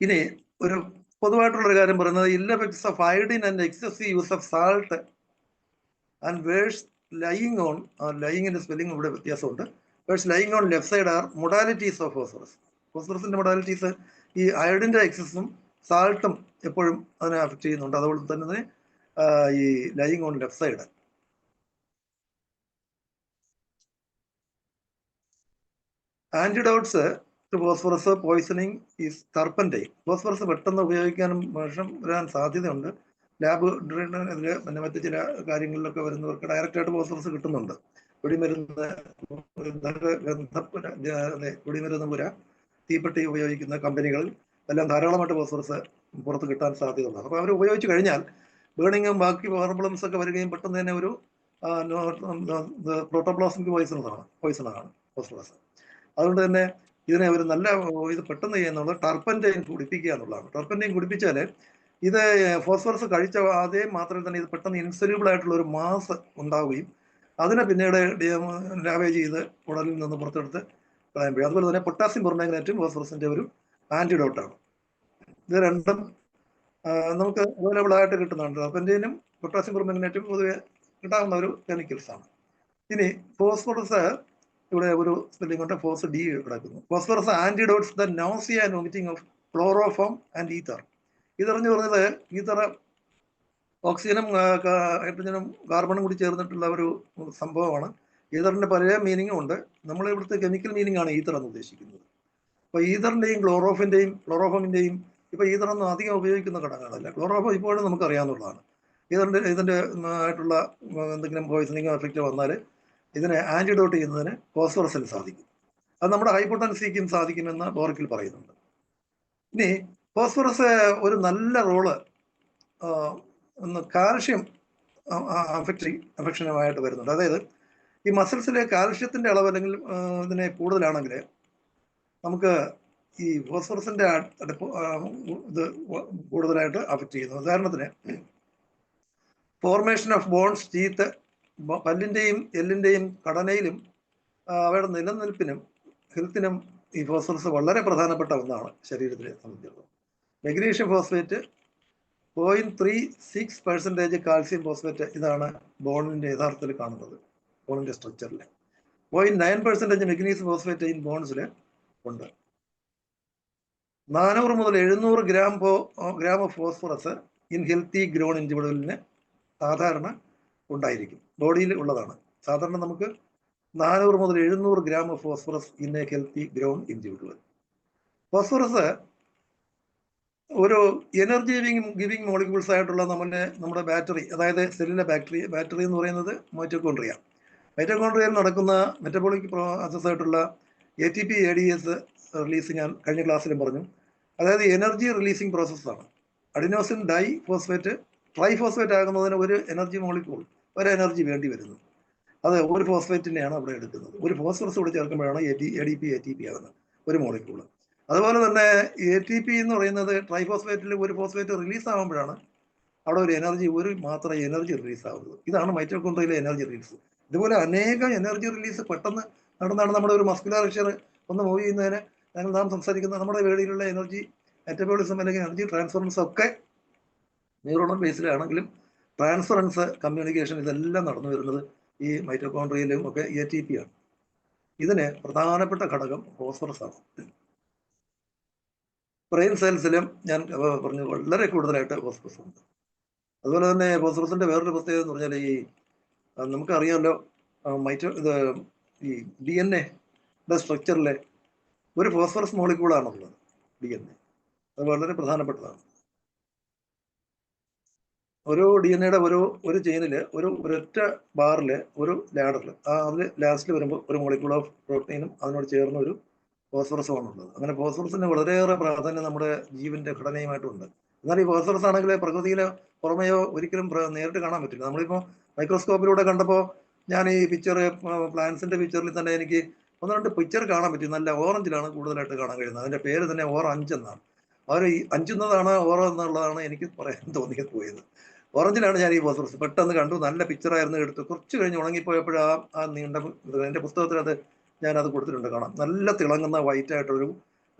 ഇനി ഒരു പൊതുവായിട്ടുള്ളൊരു കാര്യം പറയുന്നത്, ill effects of iodine and excessive use of salt and worse lying on, ലയിങ്ങിന്റെ സ്പെല്ലിംഗ് ഇവിടെ വ്യത്യാസമുണ്ട്. Worse lying on left side are modalities of phosphorus. ഫോസ്ഫറസിന്റെ മൊഡാലിറ്റീസ് ഈ അയഡിന്റെ എക്സസും സാൾട്ടും എപ്പോഴും അതിനെ അഫക്ട് ചെയ്യുന്നുണ്ട്. അതുകൊണ്ട് തന്നെ ഈ lying on left side. Antidotes to phosphorus poisoning is turpentine. Phosphorus പെട്ടെന്ന് ഉപയോഗിക്കാനും വിഷം വരാൻ സാധ്യതയുണ്ട്. ലാബ് ഇതില് പിന്നെ മറ്റ് ചില കാര്യങ്ങളിലൊക്കെ വരുന്നവർക്ക് ഡയറക്റ്റായിട്ട് ഫോസ്ഫറസ് കിട്ടുന്നുണ്ട്. വെടിമരുന്ന് പുര, തീപ്പെട്ടി ഉപയോഗിക്കുന്ന കമ്പനികൾ എല്ലാം ധാരാളമായിട്ട് ഫോസ്ഫറസ് പുറത്ത് കിട്ടാൻ സാധ്യതയുണ്ട്. അപ്പോൾ അവർ ഉപയോഗിച്ച് കഴിഞ്ഞാൽ ബേണിങ്ങും ബാക്കി പ്രോബ്ലംസ് ഒക്കെ വരികയും പെട്ടെന്ന് തന്നെ ഒരു പ്രോട്ടോപ്ലാസ്മിക് പോയിസണാണ് ഫോസ്ഫറസ്. അതുകൊണ്ട് തന്നെ ഇതിനെ ഒരു നല്ല ഇത് പെട്ടെന്ന് ചെയ്യുന്നത് ടർപ്പൻറ്റൈൻ കുടിപ്പിക്കുക എന്നുള്ളതാണ്. ടർപ്പൻറ്റൈൻ കുടിപ്പിച്ചാൽ ഇത് ഫോസ്ഫറസ് കഴിച്ച അതേ മാത്രമേ തന്നെ ഇത് പെട്ടെന്ന് ഇൻസൊല്യൂബിൾ ആയിട്ടുള്ള ഒരു മാസ് ഉണ്ടാവുകയും അതിനെ പിന്നീട് ലാവേജ് ചെയ്ത് ഉടലിൽ നിന്ന് പുറത്തെടുത്ത് കളയാൻ കഴിയും. അതുപോലെ തന്നെ പൊട്ടാസ്യം പെർമാംഗനേറ്റും ഫോസ്ഫറസിന്റെ ഒരു ആന്റിഡോട്ടാണ്. ഇത് രണ്ടും നമുക്ക് അവൈലബിൾ ആയിട്ട് കിട്ടുന്നുണ്ട്. ടർപ്പൻറ്റൈനും പൊട്ടാസ്യം പെർമാംഗനേറ്റും പൊതുവെ കിട്ടാവുന്ന ഒരു കെമിക്കൽസ് ആണ്. ഇനി ഫോസ്ഫറസ് ഇവിടെ ഒരു സ്പെല്ലിംഗ് കൊണ്ട് ഫോസ് ഡി കിടക്കുന്നു. Phosphorus antidotes the nausea and vomiting of chloroform and ether. ഈതറെന്ന് പറഞ്ഞത് ഈതർ ഓക്സിജനും ഹൈഡ്രജനും കാർബണും കൂടി ചേർന്നിട്ടുള്ള ഒരു സംഭവമാണ്. ഈതറിന്റെ പല മീനിങ്ങും ഉണ്ട്. നമ്മൾ ഇവിടുത്തെ കെമിക്കൽ മീനിങ് ആണ് ഈതർ എന്ന് ഉദ്ദേശിക്കുന്നത്. അപ്പോൾ ഈതറിന്റെയും ക്ലോറോഫോമിന്റെയും ഇപ്പൊ ഈതറൊന്നും അധികം ഉപയോഗിക്കുന്ന ഘടകങ്ങളല്ല. ക്ലോറോഫോം ഇപ്പോഴും നമുക്ക് അറിയാവുന്നതാണ്. ഇതിന്റെ ആയിട്ടുള്ള എന്തെങ്കിലും പോയിസണിങ്ങോ എഫക്റ്റോ വന്നാൽ ഇതിനെ ആന്റിഡോട്ട് ചെയ്യുന്നതിന് ഫോസ്ഫറസിന് സാധിക്കും. അത് നമ്മുടെ ഹൈപ്പോട്ടൻസിക്കും സാധിക്കുമെന്ന് ബോറിക്കിൽ പറയുന്നുണ്ട്. ഇനി ഫോസ്ഫറസ് ഒരു നല്ല റോള് കാൽഷ്യം അഫക്ഷനുമായിട്ട് വരുന്നുണ്ട്. അതായത് ഈ മസിൽസിലെ കാൽഷ്യത്തിന്റെ അളവ് അല്ലെങ്കിൽ ഇതിനെ കൂടുതലാണെങ്കിൽ നമുക്ക് ഈ ഫോസ്ഫറസിന്റെ ഇത് കൂടുതലായിട്ട് അഫക്റ്റ് ചെയ്യുന്നു. ഉദാഹരണത്തിന് ഫോർമേഷൻ ഓഫ് ബോൺസ്, ടീത്ത്, പല്ലിന്റെയും എല്ലിന്റെയും ഘടനയിലും അവയുടെ നിലനിൽപ്പിനും ഹെൽത്തിനും ഈ ഫോസ്ഫറസ് വളരെ പ്രധാനപ്പെട്ട ഒന്നാണ് ശരീരത്തിലെ സംബന്ധിച്ചിടത്തോളം. Magnesium phosphate 0.36% calcium phosphate. ഇതാണ് ബോണിന്റെ യഥാർത്ഥത്തിൽ കാണുന്നത്, ബോണിന്റെ സ്ട്രക്ചറിൽ. 0.9% മെഗ്നീസ് ഫോസ്ഫേറ്റ് ഇൻ ബോൺസിൽ ഉണ്ട്. 400 മുതൽ 700 gram of phosphorus in healthy grown ഇൻഡിവിജ്വലിന് സാധാരണ ഉണ്ടായിരിക്കും, ബോഡിയിൽ ഉള്ളതാണ്. സാധാരണ നമുക്ക് 400 മുതൽ 700 gram of phosphorus in a healthy grown individual. Phosphorus ഒരു എനർജി ഗിവിംഗ് മോളിക്യൂൾസ് ആയിട്ടുള്ള നമ്മുടെ ബാറ്ററി, അതായത് സെല്ലിലെ ബാറ്ററി എന്ന് പറയുന്നത് മൈറ്റോകോൺട്രിയ. മൈറ്റോകോൺട്രിയയിൽ നടക്കുന്ന മെറ്റബോളിക് പ്രോസസ് ആയിട്ടുള്ള ATP ADS റിലീസ് ഞാൻ കഴിഞ്ഞ ക്ലാസ്സിലും പറഞ്ഞു. അതായത് എനർജി റിലീസിങ് പ്രോസസ്സാണ്. അഡിനോസിൻ ട്രൈഫോസ്ഫേറ്റ് ആകുന്നതിന് ഒരു എനർജി മോളിക്യൂൾ, ഒരു എനർജി വേണ്ടി വരുന്നു. അത് ഒരു ഫോസ്ഫേറ്റിനെയാണ് അവിടെ എടുക്കുന്നത്. ഒരു ഫോസ്ഫറസ് കൂടി ചേർക്കുമ്പോഴാണ് ADP ATP ആകുന്നത്, ഒരു മോളിക്യൂൾ. അതുപോലെ തന്നെ ATP എന്ന് പറയുന്നത് ട്രൈഫോസ്ഫേറ്റിൽ ഒരു ഫോസ്ഫേറ്റ് റിലീസ് ആകുമ്പോഴാണ് അവിടെ ഒരു എനർജി റിലീസ് ആവുന്നത്. ഇതാണ് മൈറ്റോകോൺട്രിയയിലെ എനർജി റിലീസ്. ഇതുപോലെ അനേകം എനർജി റിലീസ് പെട്ടെന്ന് നടന്നാണ് നമ്മുടെ ഒരു മസ്കുലർ റഷ്യർ ഒന്ന് മൂവ് ചെയ്യുന്നതിന് നാം സംസാരിക്കുന്ന നമ്മുടെ വേടിയിലുള്ള എനർജി മെറ്റബോളിസം അല്ലെങ്കിൽ എനർജി ട്രാൻസ്ഫറൻസ് ഒക്കെ ന്യൂറോണൽ ബേസിലാണെങ്കിലും ട്രാൻസ്ഫറൻസ്, കമ്മ്യൂണിക്കേഷൻ, ഇതെല്ലാം നടന്നു വരുന്നത് ഈ മൈറ്റോകോൺട്രിയയിലും ഒക്കെ ATP ആണ്. ഇതിന് പ്രധാനപ്പെട്ട ഘടകം ഫോസ്ഫറസ് ആണ്. ബ്രെയിൻ സെൽസിലും ഞാൻ പറഞ്ഞു വളരെ കൂടുതലായിട്ട് ഫോസ്ഫറസ് ഉണ്ട്. അതുപോലെ തന്നെ ഫോസ്ഫറസിന്റെ വേറൊരു പ്രത്യേകത എന്ന് പറഞ്ഞാൽ നമുക്കറിയാമല്ലോ, ഈ DNA സ്ട്രക്ചറിലെ ഒരു ഫോസ്ഫറസ് മോളിക്യൂളാണുള്ളത്, DNA. അത് വളരെ പ്രധാനപ്പെട്ടതാണ്. ഒരു DNA ഒരു ചെയിനിൽ ഒരൊറ്റ ബാറിൽ ഒരു ലാഡറിൽ അതിൽ ലാസ്റ്റിൽ വരുമ്പോൾ ഒരു മോളിക്യൂൾ ഓഫ് പ്രോട്ടീനും അതിനോട് ചേർന്ന ഒരു ഫോസ്ഫറസുമാണ് ഉള്ളത്. അങ്ങനെ ഫോസ്ഫറസിന് വളരെയേറെ പ്രാധാന്യം നമ്മുടെ ജീവന്റെ ഘടനയുമായിട്ടുണ്ട്. എന്നാൽ ഈ ഫോസ്ഫറസ് ആണെങ്കിൽ പ്രകൃതിയിലെ പുറമെയോ ഒരിക്കലും നേരിട്ട് കാണാൻ പറ്റില്ല. നമ്മളിപ്പോൾ മൈക്രോസ്കോപ്പിലൂടെ കണ്ടപ്പോൾ ഞാൻ ഈ പ്ലാന്റ്സിന്റെ പിക്ചറിൽ തന്നെ എനിക്ക് 1-2 പിക്ചർ കാണാൻ പറ്റി. നല്ല ഓറഞ്ചിലാണ് കൂടുതലായിട്ട് കാണാൻ കഴിയുന്നത്. അതിന്റെ പേര് തന്നെ ഓറഞ്ച് എന്നാണ്. അവർ ഈ അഞ്ചുന്നതാണ് ഓറോ എന്നുള്ളതാണ് എനിക്ക് പറയാൻ പോയത്. ഓറഞ്ചിലാണ് ഞാൻ ഈ ഫോസ്ഫറസ് പെട്ടെന്ന് കണ്ടു. നല്ല പിക്ചറായിരുന്നു, എടുത്തു. കുറച്ച് കഴിഞ്ഞ് ഉണങ്ങിപ്പോയപ്പോഴാ നീണ്ട എൻ്റെ പുസ്തകത്തിൽ ഞാനത് കൊടുത്തിട്ടുണ്ട്, കാണാം. നല്ല തിളങ്ങുന്ന വൈറ്റ് ആയിട്ടൊരു,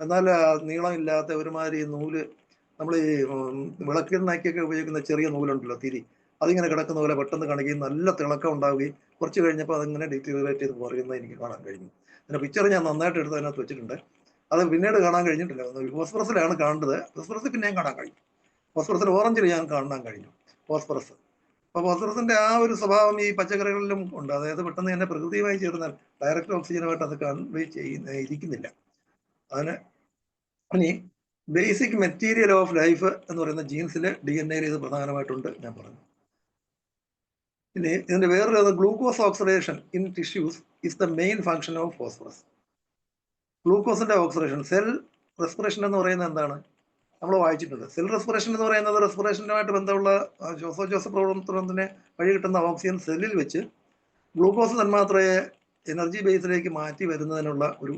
എന്നാൽ നീളമില്ലാത്ത ഒരുമാതിരി നൂല്, നമ്മൾ ഈ വിളക്കിനൊക്കെ ഉപയോഗിക്കുന്ന ചെറിയ നൂലുണ്ടല്ലോ, തിരി, അതിങ്ങനെ കിടക്കുന്ന പോലെ പെട്ടെന്ന് കാണിക്കുകയും നല്ല തിളക്കം ഉണ്ടാവുകയും കുറച്ച് കഴിഞ്ഞപ്പോൾ അതിങ്ങനെ ഡീറ്റീരിയറേറ്റ് ചെയ്ത് പറയുന്നത് എനിക്ക് കാണാൻ കഴിഞ്ഞു. അതിൻ്റെ പിക്ചർ ഞാൻ നന്നായിട്ട് എടുത്ത് അതിനകത്ത് വെച്ചിട്ടുണ്ട്. അത് പിന്നീട് കാണാൻ കഴിഞ്ഞിട്ടില്ല. ഫോസ്ഫറസിലാണ് കാണുന്നത്. ഫോസ്ഫറസ് പിന്നെയും കാണാൻ കഴിഞ്ഞു. ഫോസ്ഫറസിൽ ഓറഞ്ചിൽ ഞാൻ കാണാൻ കഴിഞ്ഞു ഫോസ്ഫറസ്. അപ്പോൾ ഫോസ്ഫറസിന്റെ ആ ഒരു സ്വഭാവം ഈ പച്ചക്കറികളിലും ഉണ്ട്. അതായത് പെട്ടെന്ന് തന്നെ പ്രകൃതിയുമായി ചേർന്നാൽ ഡയറക്റ്റ് ഓക്സിജനുമായിട്ട് അത് കൺവേ ഇരിക്കുന്നില്ല. അതിന് ഇനി ബേസിക് മെറ്റീരിയൽ ഓഫ് ലൈഫ് എന്ന് പറയുന്ന ജീൻസിൽ DNA ഇത് പ്രധാനമായിട്ടുണ്ട്, ഞാൻ പറഞ്ഞു. ഇനി ഇതിന്റെ വേറൊരു glucose oxidation in tissues is the main function of phosphorus. ഗ്ലൂക്കോസിന്റെ ഓക്സിഡേഷൻ, സെൽ റെസ്പിറേഷൻ എന്ന് പറയുന്നത് എന്താണ് നമ്മൾ വായിച്ചിട്ടുണ്ട്. സെൽ റെസ്പിറേഷൻ എന്ന് പറയുന്നത് റെസ്പിറേഷനുമായിട്ട് ബന്ധമുള്ള ശ്വാസോച്ഛ്വാസ പ്രവർത്തനത്തിന് വഴി കിട്ടുന്ന ഓക്സിജൻ സെല്ലിൽ വെച്ച് ഗ്ലൂക്കോസ് തന്മാത്രയെ എനർജി ബേസിലേക്ക് മാറ്റി വരുന്നതിനുള്ള ഒരു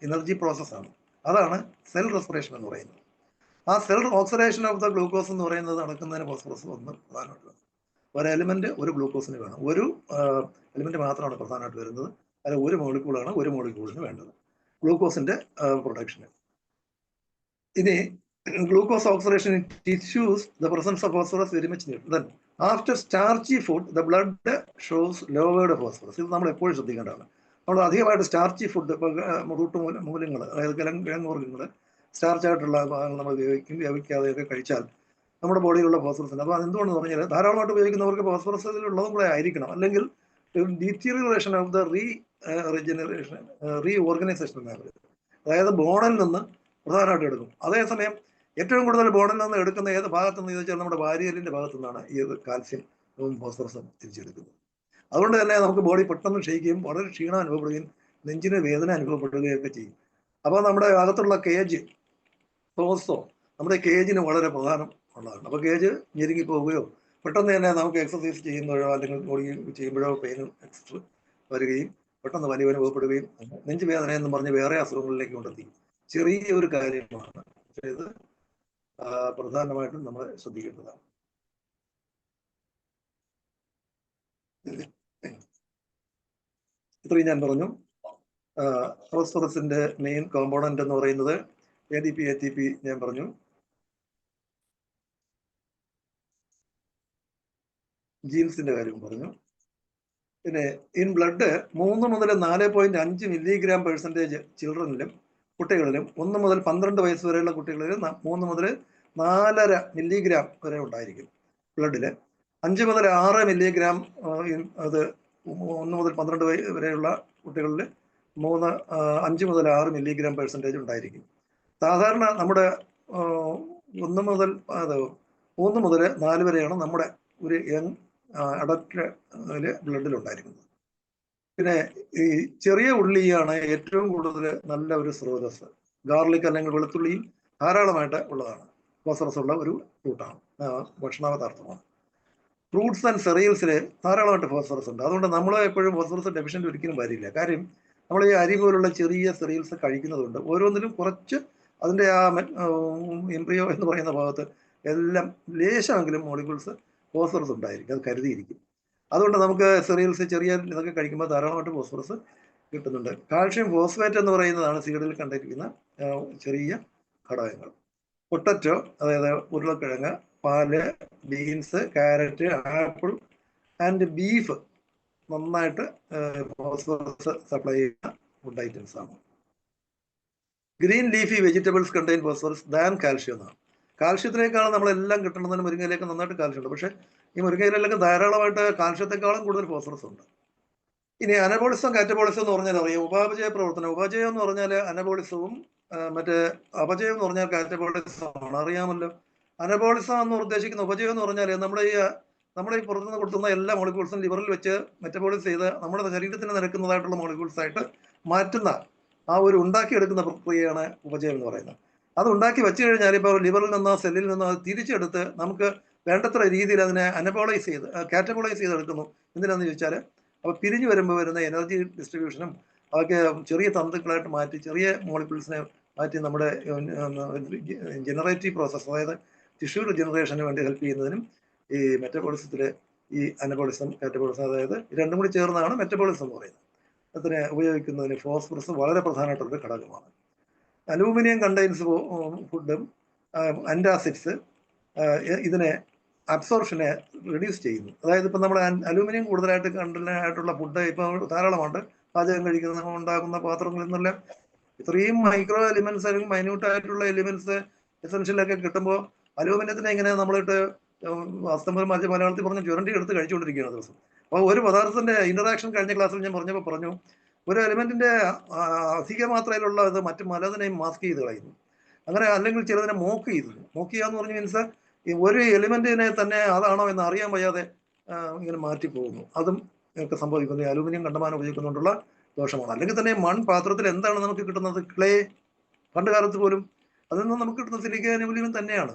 എനർജി പ്രോസസ്സാണ്. അതാണ് സെൽ റെസ്പിറേഷൻ എന്ന് പറയുന്നത്. ആ cell oxidation of the glucose എന്ന് പറയുന്നത് നടക്കുന്നതിന് ഫോസ്ഫറസ് ഒന്ന് പ്രധാനമായിട്ടുള്ളത്. ഒരു എലിമെന്റ് ഒരു ഗ്ലൂക്കോസിന് വേണം. ഒരു എലിമെന്റ് മാത്രമാണ് പ്രധാനമായിട്ട് വരുന്നത്. അത് ഒരു മോളിക്യൂളാണ് ഒരു മോളിക്യൂളിന് വേണ്ടത് ഗ്ലൂക്കോസിന്റെ പ്രൊഡക്ഷന്. ഇനി glucose oxidation in tissues, the presence of phosphorus very much needed. Then after starchy food, the blood shows lowered phosphorus. ഇത് നമ്മൾ എപ്പോഴും ശ്രദ്ധിക്കേണ്ടതാണ്. നമ്മൾ അധികമായിട്ട് സ്റ്റാർച്ചി ഫുഡ്, റൂട്ട് മൂലങ്ങൾ, അതായത് കിഴങ്ങുവർഗ്ഗങ്ങൾ, സ്റ്റാർച്ച് ആയിട്ടുള്ള ഭാഗങ്ങൾ നമ്മൾ ഉപയോഗിക്കാതെയൊക്കെ കഴിച്ചാൽ നമ്മുടെ ബോഡിയിലുള്ള ഫോസ്ഫറസിന്, അപ്പോൾ അതെന്തുകൊണ്ടെന്ന് പറഞ്ഞാൽ ധാരാളമായിട്ട് ഉപയോഗിക്കുന്നവർക്ക് ഫോസ്ഫറസിലുള്ളതും കൂടെ ആയിരിക്കണം. അല്ലെങ്കിൽ ഡീറ്റീരിയറേഷൻ ഓഫ് ദ റീഓർഗനൈസേഷൻ എന്നാണ് പറയുന്നത്. അതായത് ബോണിൽ നിന്ന് പ്രധാനമായിട്ട് എടുക്കും. അതേസമയം ഏറ്റവും കൂടുതൽ ബോണിൽ നിന്ന് എടുക്കുന്ന ഏത് ഭാഗത്തുനിന്ന് ചോദിച്ചാൽ നമ്മുടെ വാരിയലിന്റെ ഭാഗത്തു നിന്നാണ് ഈ കാൽസ്യം ഫോസ്ഫറസും തിരിച്ചെടുക്കുന്നത്. അതുകൊണ്ട് തന്നെ നമുക്ക് ബോഡി പെട്ടെന്ന് ക്ഷയിക്കുകയും വളരെ ക്ഷീണം അനുഭവപ്പെടുകയും നെഞ്ചിന് വേദന അനുഭവപ്പെടുകയൊക്കെ ചെയ്യും. അപ്പോൾ നമ്മുടെ അകത്തുള്ള കേജ്, ടോസോ, നമ്മുടെ കേജിന് വളരെ പ്രധാനം ഉള്ളതാണ്. അപ്പോൾ കേജ് ഞെരുങ്ങി പോവുകയോ പെട്ടെന്ന് തന്നെ നമുക്ക് എക്സസൈസ് ചെയ്യുമ്പോഴോ അല്ലെങ്കിൽ ബോഡി ചെയ്യുമ്പോഴോ പെയിൻ എക്സ്ട്രാ വരികയും പെട്ടെന്ന് വലിയ അനുഭവപ്പെടുകയും നെഞ്ച് വേദന എന്ന് പറഞ്ഞ് വേറെ അസുഖങ്ങളിലേക്ക് കൊണ്ടെത്തി. ചെറിയൊരു കാര്യമാണ്, ഇത് പ്രധാനമായിട്ടും നമ്മൾ ശ്രദ്ധിക്കേണ്ടതാണ്. ഇത്രയും ഞാൻ പറഞ്ഞു. ഫോസ്ഫറസിന്റെ മെയിൻ കോമ്പോണന്റ് എന്ന് പറയുന്നത് ADP ATP ഞാൻ പറഞ്ഞു. ജീൻസിന്റെ കാര്യം പറഞ്ഞു. പിന്നെ ഇൻ ബ്ലഡ് 3 മുതൽ 4.5 മില്ലിഗ്രാം പെർസെൻറ്റേജ് ചിൽഡ്രനിലും കുട്ടികളിലും 1 മുതൽ 12 വയസ്സ് വരെയുള്ള കുട്ടികളിലും 3 മുതൽ 4.5 മില്ലിഗ്രാം വരെ ഉണ്ടായിരിക്കും ബ്ലഡിൽ. 5 മുതൽ 6 മില്ലിഗ്രാം അത് 1 മുതൽ 12 വരെയുള്ള കുട്ടികളിൽ 5 മുതൽ 6 മില്ലിഗ്രാം പെർസെൻറ്റേജ് ഉണ്ടായിരിക്കും. സാധാരണ നമ്മുടെ 3 മുതൽ 4 വരെയാണ് നമ്മുടെ ഒരു യങ് അഡൽട്ട് ബ്ലഡിൽ ഉണ്ടായിരിക്കുന്നത്. പിന്നെ ഈ ചെറിയ ഉള്ളിയാണ് ഏറ്റവും കൂടുതൽ നല്ല ഒരു സ്രോതസ്. ഗാർലിക് അല്ലെങ്കിൽ വെളുത്തുള്ളിയും ധാരാളമായിട്ട് ഉള്ളതാണ്. ഫോസ്ഫറസ് ഉള്ള ഒരു ഫ്രൂട്ടാണ്, ഭക്ഷണ പദാർത്ഥമാണ്. ഫ്രൂട്ട്സ് ആൻഡ് സെറിയൽസിൽ ധാരാളമായിട്ട് ഫോസ്ഫറസ് ഉണ്ട്. അതുകൊണ്ട് നമ്മൾ എപ്പോഴും ഫോസ്ഫറസ് ഡെഫിഷ്യൻ്റ് ഒരിക്കലും വരില്ല. കാര്യം നമ്മൾ ഈ അരി പോലുള്ള ചെറിയ സെറിയൽസ് കഴിക്കുന്നതുകൊണ്ട് ഓരോന്നിലും കുറച്ച് അതിൻ്റെ ആ എംബ്രിയോ എന്ന് പറയുന്ന ഭാഗത്ത് എല്ലാം ലേശമെങ്കിലും മോളിക്യൂൾസ് ഫോസ്ഫറസ് ഉണ്ടായിരിക്കും, അത് കരുതിയിരിക്കും. അതുകൊണ്ട് നമുക്ക് സെറിയൽസ് ചെറിയ ഇതൊക്കെ കഴിക്കുമ്പോൾ ധാരാളമായിട്ട് ഫോസ്ഫറസ് കിട്ടുന്നുണ്ട്. കാൽഷ്യം ഫോസ്ഫേറ്റ് എന്ന് പറയുന്നതാണ് സീഡിൽ കണ്ടിരിക്കുന്ന ചെറിയ ഘടകങ്ങൾ. പൊട്ടറ്റോ, അതായത് ഉരുളക്കിഴങ്ങ്, പാല്, beans, carrot, apple and beef നന്നായിട്ട് ഫോസ്ഫറസ് സപ്ലൈ ചെയ്യുന്ന ഫുഡ് ഐറ്റംസ് ആണ്. Green leafy vegetables contain phosphorus than calcium എന്നാണ്. കാൽഷ്യത്തിനേക്കാളും നമ്മളെല്ലാം കിട്ടണമെന്ന് മുരിങ്ങയിലേക്ക് നന്നായിട്ട് കാൽഷ്യം ഉണ്ട്. പക്ഷേ ഈ മുരിങ്ങയിലൊക്കെ ധാരാളമായിട്ട് കാൽഷ്യത്തെക്കാളും കൂടുതൽ ഫോസ്ഫറസ് ഉണ്ട്. ഇനി അനബോളിസം കാറ്റബോളിസം എന്ന് പറഞ്ഞാൽ അറിയാം, ഉപാപചയ പ്രവർത്തനം. ഉപാപചയം എന്ന് പറഞ്ഞാൽ അനബോളിസവും മറ്റേ അപചയം എന്ന് പറഞ്ഞാൽ കാറ്റബോളിസമാണ്, അറിയാമല്ലോ. അനബോളിസം എന്ന് ഉദ്ദേശിക്കുന്ന ഉപചയം എന്ന് പറഞ്ഞാൽ നമ്മുടെ ഈ പുറത്തുനിന്ന് കൊടുക്കുന്ന എല്ലാ മോളിക്യൂൾസും ലിവറിൽ വെച്ച് മെറ്റബോളിസ് ചെയ്ത് നമ്മുടെ ശരീരത്തിന് നിരക്കുന്നതായിട്ടുള്ള മോളിക്യൂൾസ് ആയിട്ട് മാറ്റുന്ന ആ ഒരു ഉണ്ടാക്കിയെടുക്കുന്ന പ്രക്രിയയാണ് ഉപചയം എന്ന് പറയുന്നത്. അത് ഉണ്ടാക്കി വെച്ച് കഴിഞ്ഞാൽ ഇപ്പോൾ ലിവറിൽ നിന്നോ സെല്ലിൽ നിന്നോ അത് തിരിച്ചെടുത്ത് നമുക്ക് വേണ്ടത്ര രീതിയിൽ അതിനെ അനബോളൈസ് ചെയ്ത് കാറ്റബോളൈസ് ചെയ്തെടുക്കുന്നു. എന്തിനാണെന്ന് ചോദിച്ചാൽ അപ്പോൾ പിരിഞ്ഞു വരുമ്പോൾ വരുന്ന എനർജി ഡിസ്ട്രിബ്യൂഷനും അതൊക്കെ ചെറിയ തന്തുക്കളായിട്ട് മാറ്റി ചെറിയ മോളിക്യൂൾസിനെ മാറ്റി നമ്മുടെ ജനറേറ്റീവ് പ്രോസസ്സ്, അതായത് ടിഷ്യൂ ജനറേഷന് വേണ്ടി ഹെൽപ്പ് ചെയ്യുന്നതിനും ഈ മെറ്റബോളിസത്തിൽ ഈ അനബോളിസം കാറ്റബോളിസം, അതായത് രണ്ടും കൂടി ചേർന്നാണ് മെറ്റബോളിസം എന്ന് പറയുന്നത്. അതിനെ ഉപയോഗിക്കുന്നതിന് ഫോസ്ഫറസ് വളരെ പ്രധാനമായിട്ടുള്ള ഘടകമാണ്. അലൂമിനിയം കണ്ടെയ്ൻസ് ഫുഡും ആൻറ്റാസിഡ്സ് ഇതിനെ അബ്സോർപ്ഷനെ റിഡ്യൂസ് ചെയ്യുന്നു. അതായത് ഇപ്പം നമ്മൾ അലൂമിനിയം കൂടുതലായിട്ട് കണ്ടന്റായിട്ടുള്ള ഫുഡ് ഇപ്പോൾ ധാരാളമുണ്ട്. പാചകം കഴിക്കുന്ന ഉണ്ടാക്കുന്ന പാത്രങ്ങളിൽ നിന്നെല്ലാം ഇത്രയും മൈക്രോ എലിമെന്റ്സ് അല്ലെങ്കിൽ മൈന്യൂട്ടായിട്ടുള്ള എലിമെന്റ്സ് എസെൻഷ്യലൊക്കെ കിട്ടുമ്പോൾ അലൂമിനിയത്തിനെ ഇങ്ങനെ നമ്മളിട്ട് അസ്തംബരം മാറ്റി മലയാളത്തിൽ പറഞ്ഞ് ചുരണ്ടി എടുത്ത് കഴിച്ചുകൊണ്ടിരിക്കുകയാണ് ദിവസം. അപ്പോൾ ഒരു പദാർത്ഥത്തിന്റെ ഇന്ററാക്ഷൻ കഴിഞ്ഞ ക്ലാസ്സിൽ ഞാൻ പറഞ്ഞു ഒരു എലിമെന്റിന്റെ അധിക മാത്രയിലുള്ള ഇത് മറ്റു പലതിനെയും മാസ്ക് ചെയ്ത് കളയുന്നു. അങ്ങനെ അല്ലെങ്കിൽ ചിലതിനെ മോക്ക് ചെയ്യുക എന്ന് പറഞ്ഞ മീൻസ് ഈ ഒരു എലിമെന്റിനെ തന്നെ അതാണോ എന്ന് അറിയാൻ വയ്യാതെ ഇങ്ങനെ മാറ്റിപ്പോകുന്നു. അതും ഒക്കെ സംഭവിക്കുന്നത് അലൂമിനിയം കണ്ടമാനം ഉപയോഗിക്കുന്നതുകൊണ്ടുള്ള ദോഷമാണ്. അല്ലെങ്കിൽ തന്നെ മൺപാത്രത്തിൽ എന്താണ് നമുക്ക് കിട്ടുന്നത്? ക്ലേ. പണ്ട് കാലത്ത് പോലും അതിൽ നിന്ന് നമുക്ക് കിട്ടുന്ന സിലിക്ക അലുമിനിയം തന്നെയാണ്.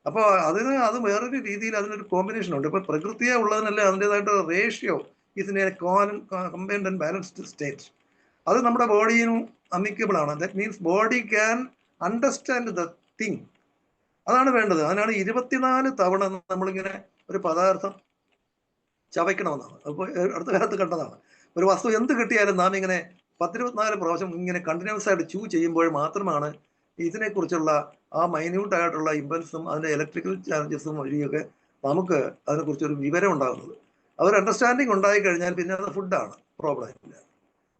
അപ്പോൾ അത് വേറൊരു രീതിയിൽ അതിനൊരു കോമ്പിനേഷൻ ഉണ്ട്. ഇപ്പോൾ പ്രകൃതിയെ ഉള്ളതിനല്ലേ അതിൻ്റെതായിട്ട് റേഷ്യോ ഇതിനെ കമ്പൈൻഡ് ആൻഡ് ബാലൻസ്ഡ് സ്റ്റേറ്റ്. അത് നമ്മുടെ ബോഡിയും അമിക്കബിൾ ആണ്. That means body can understand the thing. അതാണ് വേണ്ടത്. അതിനാണ് 24 തവണ നമ്മളിങ്ങനെ ഒരു പദാർത്ഥം ചവയ്ക്കണമെന്നാണ്. അപ്പോൾ അടുത്ത കാലത്ത് കണ്ടതാണ്. ഒരു വസ്തു എന്ത് കിട്ടിയാലും നാം ഇങ്ങനെ 10-24 പ്രാവശ്യം ഇങ്ങനെ കണ്ടിന്യൂസ് ആയിട്ട് ചൂ ചെയ്യുമ്പോൾ മാത്രമാണ് ഇതിനെക്കുറിച്ചുള്ള ആ മൈന്യൂട്ട് ആയിട്ടുള്ള ഇമ്പൾസും അതിൻ്റെ ഇലക്ട്രിക്കൽ ചാർജസും വഴിയൊക്കെ നമുക്ക് അതിനെക്കുറിച്ചൊരു വിവരം ഉണ്ടാകുന്നത്. അതൊരു അണ്ടർസ്റ്റാൻഡിങ് ഉണ്ടായി കഴിഞ്ഞാൽ പിന്നെ അത് ഫുഡാണ്, പ്രോബ്ലം ഇല്ല.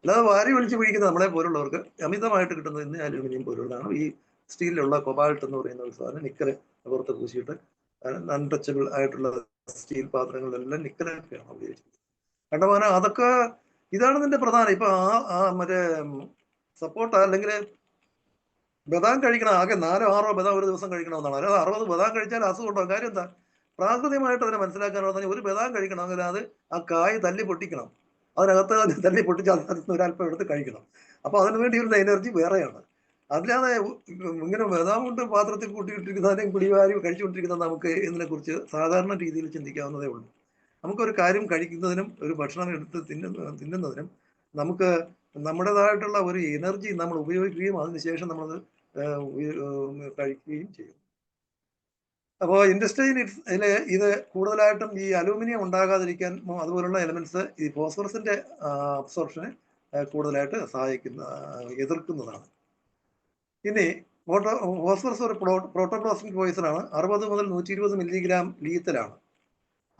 അല്ലാതെ വാരി ഒളിച്ച് പിടിക്കുന്ന നമ്മളെ പോലുള്ളവർക്ക് അമിതമായിട്ട് കിട്ടുന്നത് ഇന്ന് അലൂമിനിയം പോലുള്ളതാണ്. ഈ സ്റ്റീലിലുള്ള കൊബാൾട്ട് എന്ന് പറയുന്ന ഒരു സാധനം നിക്കല് പുറത്ത് പൂശിയിട്ട് അൺടച്ചബിൾ ആയിട്ടുള്ള സ്റ്റീൽ പാത്രങ്ങളിലെല്ലാം നിക്കലൊക്കെയാണ് ഉപയോഗിച്ചത്. കണ്ടമാനം അതൊക്കെ ഇതാണ് ഇതിന്റെ പ്രധാനം. ഇപ്പൊ ആ മറ്റേ സപ്പോർട്ട് അല്ലെങ്കിൽ ബദാം കഴിക്കണം, ആകെ 4-6 ബദാം ഒരു ദിവസം കഴിക്കണമെന്നാണ്. അല്ലാതെ 60 ബദാം കഴിച്ചാൽ അസുഖം ഉണ്ടാകും. കാര്യം എന്താ? പ്രാകൃതികമായിട്ട് അതിനെ മനസ്സിലാക്കാനുള്ള ഒരു ബദാം കഴിക്കണമെങ്കിൽ അത് ആ കായ് തല്ലി പൊട്ടിക്കണം, അതിനകത്ത് തല്ലി പൊട്ടിച്ച് അതിനകത്ത് ഒരല്പം എടുത്ത് കഴിക്കണം. അപ്പോൾ അതിനു വേണ്ടിയുള്ള എനർജി വേറെയാണ്. അല്ലാതെ ഇങ്ങനെ ബദാം കൊണ്ട് പാത്രത്തിൽ കൂട്ടിയിട്ടിരിക്കുന്നതിനെയും കുടിവാരി കഴിച്ചുകൊണ്ടിരിക്കുന്നത് നമുക്ക് ഇതിനെക്കുറിച്ച് സാധാരണ രീതിയിൽ ചിന്തിക്കാവുന്നതേ ഉള്ളൂ. നമുക്കൊരു കാര്യം കഴിക്കുന്നതിനും ഒരു ഭക്ഷണം എടുത്ത് തിന്നുന്നതിനും നമുക്ക് നമ്മുടേതായിട്ടുള്ള ഒരു എനർജി നമ്മൾ ഉപയോഗിക്കുകയും അതിനുശേഷം നമ്മളത് കഴിക്കുകയും ചെയ്യും. അപ്പോൾ ഇൻഡസ്ട്രിയിൽ ഇത് കൂടുതലായിട്ടും ഈ അലൂമിനിയം ഉണ്ടാകാതിരിക്കാൻ അതുപോലുള്ള എലമെന്റ്സ് ഈ ഫോസ്ഫറസിന്റെ അബ്സോർപ്ഷനെ കൂടുതലായിട്ട് എതിർക്കുന്നതാണ്. ഇനി ഫോസ്ഫറസ് ഒരു പ്രോട്ടോപ്ലാസ്മിക് പോയിസൺ ആണ്. 60 മുതൽ 120 മില്ലിഗ്രാം ലീത്തലാണ്.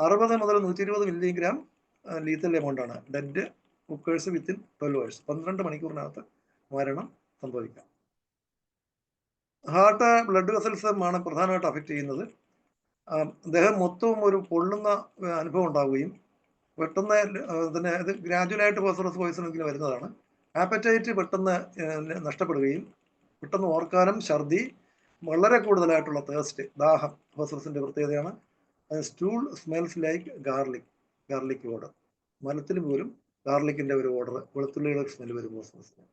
60 മുതൽ 120 മില്ലിഗ്രാം ലീത്തൽ എമൗണ്ട് ആണ്. ഡെഡ് കുക്കേഴ്സ് വിത്തിൻ 12 hours, 12 മണിക്കൂറിനകത്ത് മരണം സംഭവിക്കാം. ഹാർട്ട്, ബ്ലഡ് വെസൽസ് ആണ് പ്രധാനമായിട്ട് അഫക്റ്റ് ചെയ്യുന്നത്. ദേഹം മൊത്തവും ഒരു പൊള്ളുന്ന അനുഭവം ഉണ്ടാവുകയും പെട്ടെന്ന് തന്നെ ഇത് ഗ്രാജുവലായിട്ട് ഫോസ്ഫറസ് പോയിസണിങ്ങിന് വരുന്നതാണ്. ആപ്പറ്റൈറ്റ് പെട്ടെന്ന് നഷ്ടപ്പെടുകയും പെട്ടെന്ന് ഓർക്കാനും ഛർദി, വളരെ കൂടുതലായിട്ടുള്ള തേഴ്സ്റ്റ്, ദാഹം ഫോസ്ഫറസിന്റെ പ്രത്യേകതയാണ്. Stool smells like garlic odour. മലത്തിന് പോലും ഗാർലിക്കിന്റെ ഒരു ഓർഡർ, വെളുത്തുള്ളിയുടെ സ്മെൽ വരും ഫോസ്ഫറസിന്.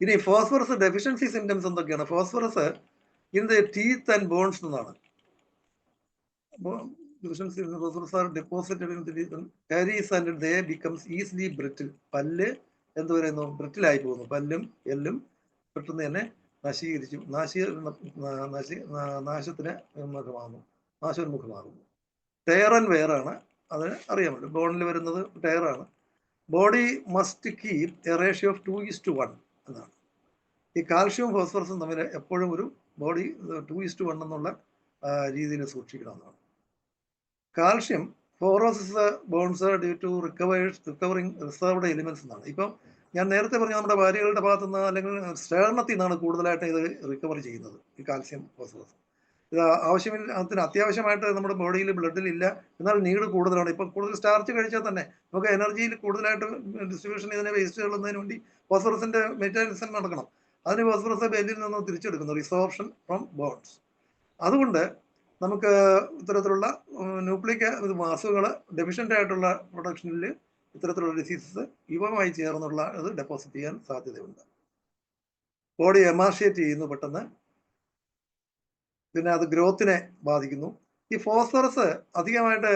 ഇനി ഫോസ്ഫറസ് ഡെഫിഷ്യൻസി സിംറ്റംസ് എന്തൊക്കെയാണ്? Phosphorus in the teeth and bones എന്നാണ്. Phosphorus are deposited in the caries and they becomes easily brittle. പല്ല് എന്ത് പറയുന്നു? ബ്രിറ്റിൽ ആയി പോകുന്നു. പല്ലും എല്ലും പെട്ടെന്ന് തന്നെ നശീകരിച്ചു നാശോന്മുഖമാകുന്നു. ടയർ ആൻഡ് വെയർ ആണ്, അത് അറിയാമല്ലോ. ബോണിൽ വരുന്നത് ടയറാണ്. Body must keep a ratio of 2:1 എന്നാണ്. ഈ കാൽഷ്യവും ഫോസ്ഫറസും തമ്മിൽ എപ്പോഴും ഒരു ബോഡി 2:1 എന്നുള്ള രീതിയിൽ സൂക്ഷിക്കണമെന്നാണ്. Calcium porosis bones due to recovering reserved elements എന്നാണ്. ഇപ്പം ഞാൻ നേരത്തെ പറഞ്ഞ നമ്മുടെ ഭാര്യകളുടെ ഭാഗത്തു നിന്ന് അല്ലെങ്കിൽ സ്റ്റേർണത്തിൽ നിന്നാണ് കൂടുതലായിട്ട് ഇത് റിക്കവർ ചെയ്യുന്നത്, ഈ കാൽഷ്യം ഫോസ്ഫറസ്. ഇത് അത്യാവശ്യമായിട്ട് നമ്മുടെ ബോഡിയിൽ ബ്ലഡിൽ ഇല്ല, എന്നാൽ നീഡ് കൂടുതലാണ്. ഇപ്പം കൂടുതൽ സ്റ്റാർച്ച് കഴിച്ചാൽ തന്നെ നമുക്ക് എനർജിയിൽ കൂടുതലായിട്ട് ഡിസ്ട്രിബ്യൂഷൻ ഇതിനെ വേസ്റ്റ് ചെയ്യുന്നതിന് വേണ്ടി ഫോസ്ഫറസിന്റെ മെറ്റാബോളിസം നടക്കണം. അതിന് ഫോസ്ഫറസ് ബെല്ലിൽ നിന്ന് തിരിച്ചെടുക്കുന്നു, റിസോർപ്ഷൻ ഫ്രം ബോൺസ്. അതുകൊണ്ട് നമുക്ക് ഇത്തരത്തിലുള്ള ന്യൂക്ലിക് അസുഖങ്ങൾ, ഡെഫിഷ്യൻ്റ് ആയിട്ടുള്ള പ്രൊഡക്ഷനിൽ ഇത്തരത്തിലുള്ള ഡിസീസസ് ഇവയുമായി ചേർന്നുള്ള ഇത് ഡെപ്പോസിറ്റ് ചെയ്യാൻ സാധ്യതയുണ്ട്. ബോഡി എമാർഷിയേറ്റ് ചെയ്യുന്നു പെട്ടെന്ന്, പിന്നെ അത് ഗ്രോത്തിനെ ബാധിക്കുന്നു. ഈ ഫോസ്ഫറസ് അധികമായിട്ട്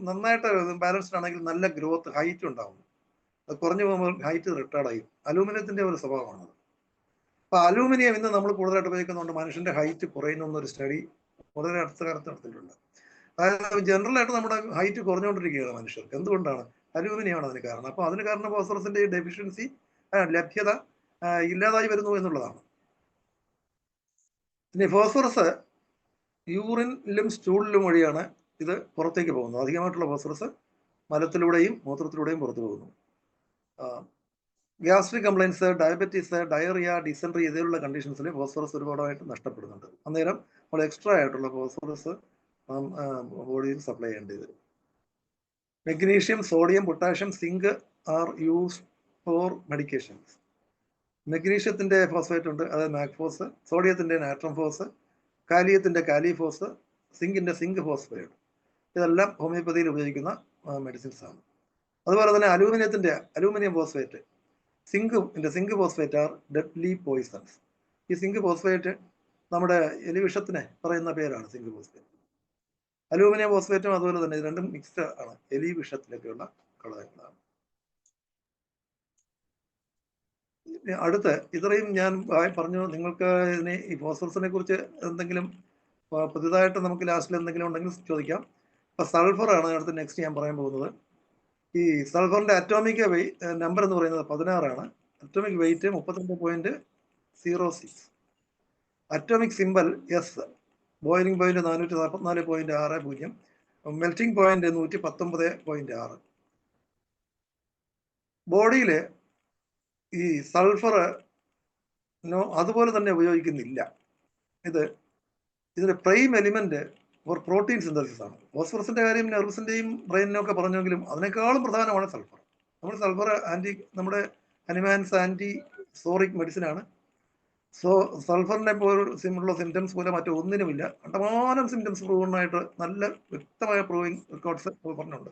നന്നായിട്ട് ബാലൻസ്ഡ് ആണെങ്കിൽ നല്ല ഗ്രോത്ത്, ഹൈറ്റ് ഉണ്ടാകുന്നു. അത് കുറഞ്ഞു പോകുമ്പോൾ ഹൈറ്റ് റിട്ടാർഡായും. അലൂമിനിയത്തിന്റെ ഒരു സ്വഭാവമാണത്. അപ്പോൾ അലൂമിനിയം ഇന്ന് നമ്മൾ കൂടുതലായിട്ട് ഉപയോഗിക്കുന്നതുകൊണ്ട് മനുഷ്യന്റെ ഹൈറ്റ് കുറയുന്നു എന്നൊരു സ്റ്റഡി വളരെ അടുത്ത കാലത്ത് നടത്തിയിട്ടുണ്ട്. അതായത് ജനറലായിട്ട് നമ്മുടെ ഹൈറ്റ് കുറഞ്ഞുകൊണ്ടിരിക്കുകയാണ് മനുഷ്യർക്ക്. എന്തുകൊണ്ടാണ്? അലൂമിനിയമാണ് അതിന് കാരണം. അപ്പോൾ അതിന് കാരണം ഫോസ്ഫറസിന്റെ ഡെഫിഷ്യൻസി, ലഭ്യത ഇല്ലാതായി വരുന്നു എന്നുള്ളതാണ്. ഇനി ഫോസ്ഫറസ് യൂറിനിലും സ്റ്റൂളിലും വഴിയാണ് ഇത് പുറത്തേക്ക് പോകുന്നത്. അധികമായിട്ടുള്ള ഫോസ്ഫറസ് മലത്തിലൂടെയും മൂത്രത്തിലൂടെയും പുറത്തു പോകുന്നു. Gastric complains, diabetes, diarrhoea, dysentery ഇതിലുള്ള കണ്ടീഷൻസിൽ ഫോസ്ഫറസ് ഒരുപാടായിട്ട് നഷ്ടപ്പെടുന്നുണ്ട്. അന്നേരം നമ്മൾ എക്സ്ട്രാ ആയിട്ടുള്ള ഫോസ്ഫറസ് ബോഡിയിൽ സപ്ലൈ ചെയ്യേണ്ടി വരും. Magnesium, sodium, potassium, zinc are used for medications. മെഗ്നീഷ്യത്തിന്റെ ഫോസ്ഫേറ്റ് ഉണ്ട്, അതായത് മാഗ്ഫോസ്. സോഡിയത്തിന്റെ നാട്രം ഫോസ്, കാലിയത്തിന്റെ കാലിഫോസ്, സിങ്കിന്റെ സിങ്ക് ഫോസ്ഫേറ്റ്. ഇതെല്ലാം ഹോമിയോപ്പതിയിൽ ഉപയോഗിക്കുന്ന മെഡിസിൻസ് ആണ്. അതുപോലെ തന്നെ aluminium phosphate, zinc phosphate are deadly poisons. ഈ സിങ്ക് ഫോസ്ഫേറ്റ് നമ്മുടെ എലിവിഷത്തിന് പറയുന്ന പേരാണ് സിങ്ക് ഫോസ്ഫേറ്റ്. അലൂമിനിയം ഫോസ്ഫേറ്റും അതുപോലെ തന്നെ, ഇത് രണ്ടും മിക്സ്ഡ് ആണ്, എലിവിഷത്തിലൊക്കെയുള്ള ഘടകങ്ങളാണ്. അടുത്ത് ഇത്രയും ഞാൻ പറഞ്ഞു. നിങ്ങൾക്ക് ഇതിനെ ഈ ഫോസ്ഫറസിനെ കുറിച്ച് എന്തെങ്കിലും പുതുതായിട്ട് നമുക്ക് ലാസ്റ്റിൽ എന്തെങ്കിലും ഉണ്ടെങ്കിൽ ചോദിക്കാം. ഇപ്പൊ സൾഫർ ആണ് അടുത്ത് നെക്സ്റ്റ് ഞാൻ പറയാൻ പോകുന്നത്. ഈ സൾഫറിന്റെ അറ്റോമിക് നമ്പർ എന്ന് പറയുന്നത് 16 ആണ്. Atomic weight 32.06. Atomic symbol S. Boiling point 444.60. Melting point 119.6. ബോഡിയിൽ ഈ സൾഫർ അതുപോലെ തന്നെ ഉപയോഗിക്കുന്നില്ല. ഇതിന്റെ prime element for protein synthesis ആണ്. ഫോസ്ഫറസിന്റെ കാര്യം നെർവസിന്റെയും ബ്രെയിനിനും ഒക്കെ പറഞ്ഞെങ്കിലും അതിനേക്കാളും പ്രധാനമാണ് സൾഫർ. സൾഫർ നമ്മുടെ അനിമാൻസ് ആന്റി സോറിക് മെഡിസിൻ ആണ്. സൾഫറിനെ പോലുള്ള സിംറ്റംസ് പോലെ മറ്റൊന്നിനുമില്ല. കണ്ടമാനം സിംറ്റംസ് പ്രൂവണായിട്ട് നല്ല വ്യക്തമായ പ്രൂവിങ് റെക്കോർഡ്സ് പറഞ്ഞുണ്ട്.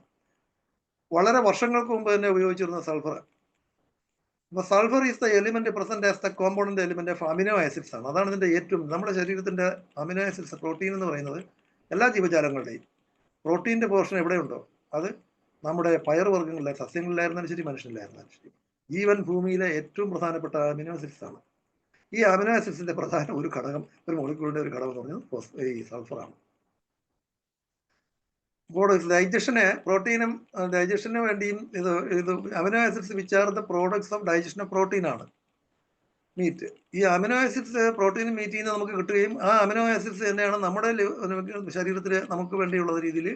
വളരെ വർഷങ്ങൾക്ക് മുമ്പ് തന്നെ ഉപയോഗിച്ചിരുന്ന സൾഫർ. അപ്പൊ sulphur is the element present as the compound element of amino acids ആണ്. അതാണ് ഇതിന്റെ ഏറ്റവും, നമ്മുടെ ശരീരത്തിന്റെ അമിനോ ആസിഡ്സ്, പ്രോട്ടീൻ എന്ന് പറയുന്നത് എല്ലാ ജീവജാലങ്ങളുടെയും പ്രോട്ടീന്റെ പോർഷൻ എവിടെയുണ്ടോ അത് നമ്മുടെ പയറുവർഗ്ഗങ്ങളിലെ സസ്യങ്ങളിലായിരുന്നാലും ശരി, മനുഷ്യനിലായിരുന്നാലും ശരി, ജീവൻ ഭൂമിയിലെ ഏറ്റവും പ്രധാനപ്പെട്ട അമിനോ ആസിഡ്സ് ആണ്. ഈ അമിനോ ആസിഡ്സിന്റെ പ്രധാന ഒരു ഘടകം, ഒരു മോളിക്യൂളിന്റെ ഒരു ഘടകം എന്ന് പറയുന്നത് ഈ സൾഫറാണ്. അപ്പോൾ പ്രോട്ടീനും ഡൈജഷന് വേണ്ടിയും ഇത് amino acids which are the products of digestion of protein ആണ് മീറ്റ്. ഈ അമിനോ ആസിഡ്സ് പ്രോട്ടീനും മീറ്റിൽ നിന്ന് നമുക്ക് കിട്ടുകയും ആ അമിനോ ആസിഡ്സ് തന്നെയാണ് നമ്മുടെ ശരീരത്തിൽ നമുക്ക് വേണ്ടിയുള്ള രീതിയിൽ